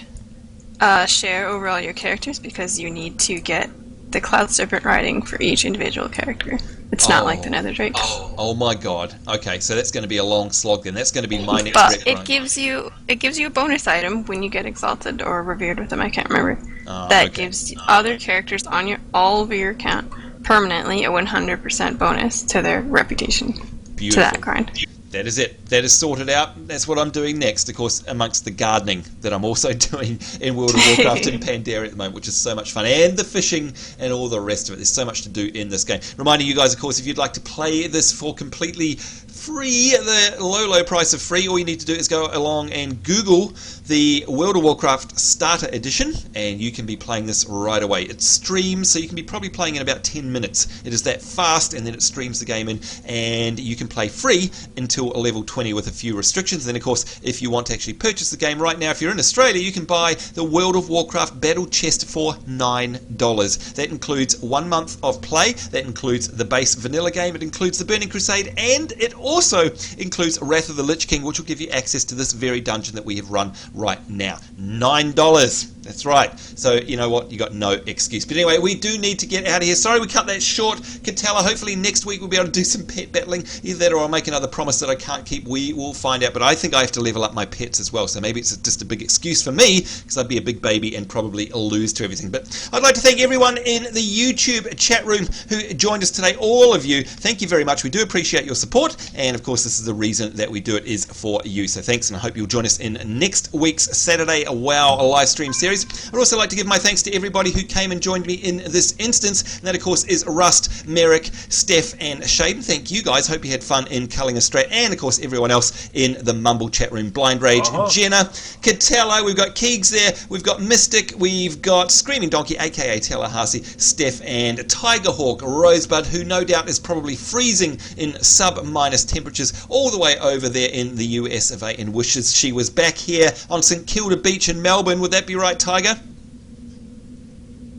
share over all your characters because you need to get the Cloud Serpent riding for each individual character. It's not like the Nether Drake. Oh my god. Okay, so that's going to be a long slog then. That's going to be my next But it gives you a bonus item when you get exalted or revered with them, I can't remember. That gives other characters on all over your account permanently a 100% bonus to their reputation. Beautiful. To that grind. That is it. That is sorted out. That's what I'm doing next, of course, amongst the gardening that I'm also doing in World of Warcraft and Pandaria at the moment, which is so much fun. And the fishing and all the rest of it. There's so much to do in this game. Reminding you guys, of course, if you'd like to play this for completely free, the low price of free, all you need to do is go along and Google the World of Warcraft Starter Edition, and you can be playing this right away. It streams, so you can be probably playing in about 10 minutes. It is that fast, and then it streams the game in, and you can play free until level 20 with a few restrictions. Then, of course, if you want to actually purchase the game right now, if you're in Australia, you can buy the World of Warcraft Battle Chest for $9. That includes 1 month of play, that includes the base vanilla game, it includes the Burning Crusade, and it also includes Wrath of the Lich King, which will give you access to this very dungeon that we have run right now. $9. That's right. So, you know what? You got no excuse. But anyway, we do need to get out of here. Sorry we cut that short. Catella, hopefully next week we'll be able to do some pet battling. Either that or I'll make another promise that I can't keep. We will find out. But I think I have to level up my pets as well. So maybe it's just a big excuse for me, because I'd be a big baby and probably lose to everything. But I'd like to thank everyone in the YouTube chat room who joined us today. All of you, thank you very much. We do appreciate your support. And of course, this is the reason that we do it, is for you. So thanks, and I hope you'll join us in next week's Saturday WoW live stream series. I'd also like to give my thanks to everybody who came and joined me in this instance, and that of course is Rust, Merrick, Steph, and Shaden. Thank you guys. Hope you had fun in Culling a Strat, and of course everyone else in the Mumble chat room. Blind Rage, Jenna, Catello, we've got Keegs there, we've got Mystic, we've got Screaming Donkey, aka Tallahassee, Steph, and Tigerhawk Rosebud, who no doubt is probably freezing in sub-minus temperatures all the way over there in the US of A, and wishes she was back here on St Kilda Beach in Melbourne. Would that be right, Tiger?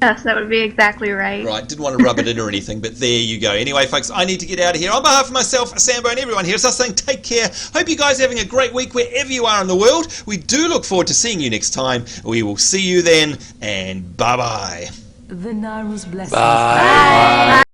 Yes, that would be exactly right. Right, didn't want to rub it in or anything, but there you go. Anyway, folks, I need to get out of here. On behalf of myself, Sambo, and everyone here, it's us saying take care. Hope you guys are having a great week wherever you are in the world. We do look forward to seeing you next time. We will see you then, and bye-bye. The Naru's blessings. Bye. Bye.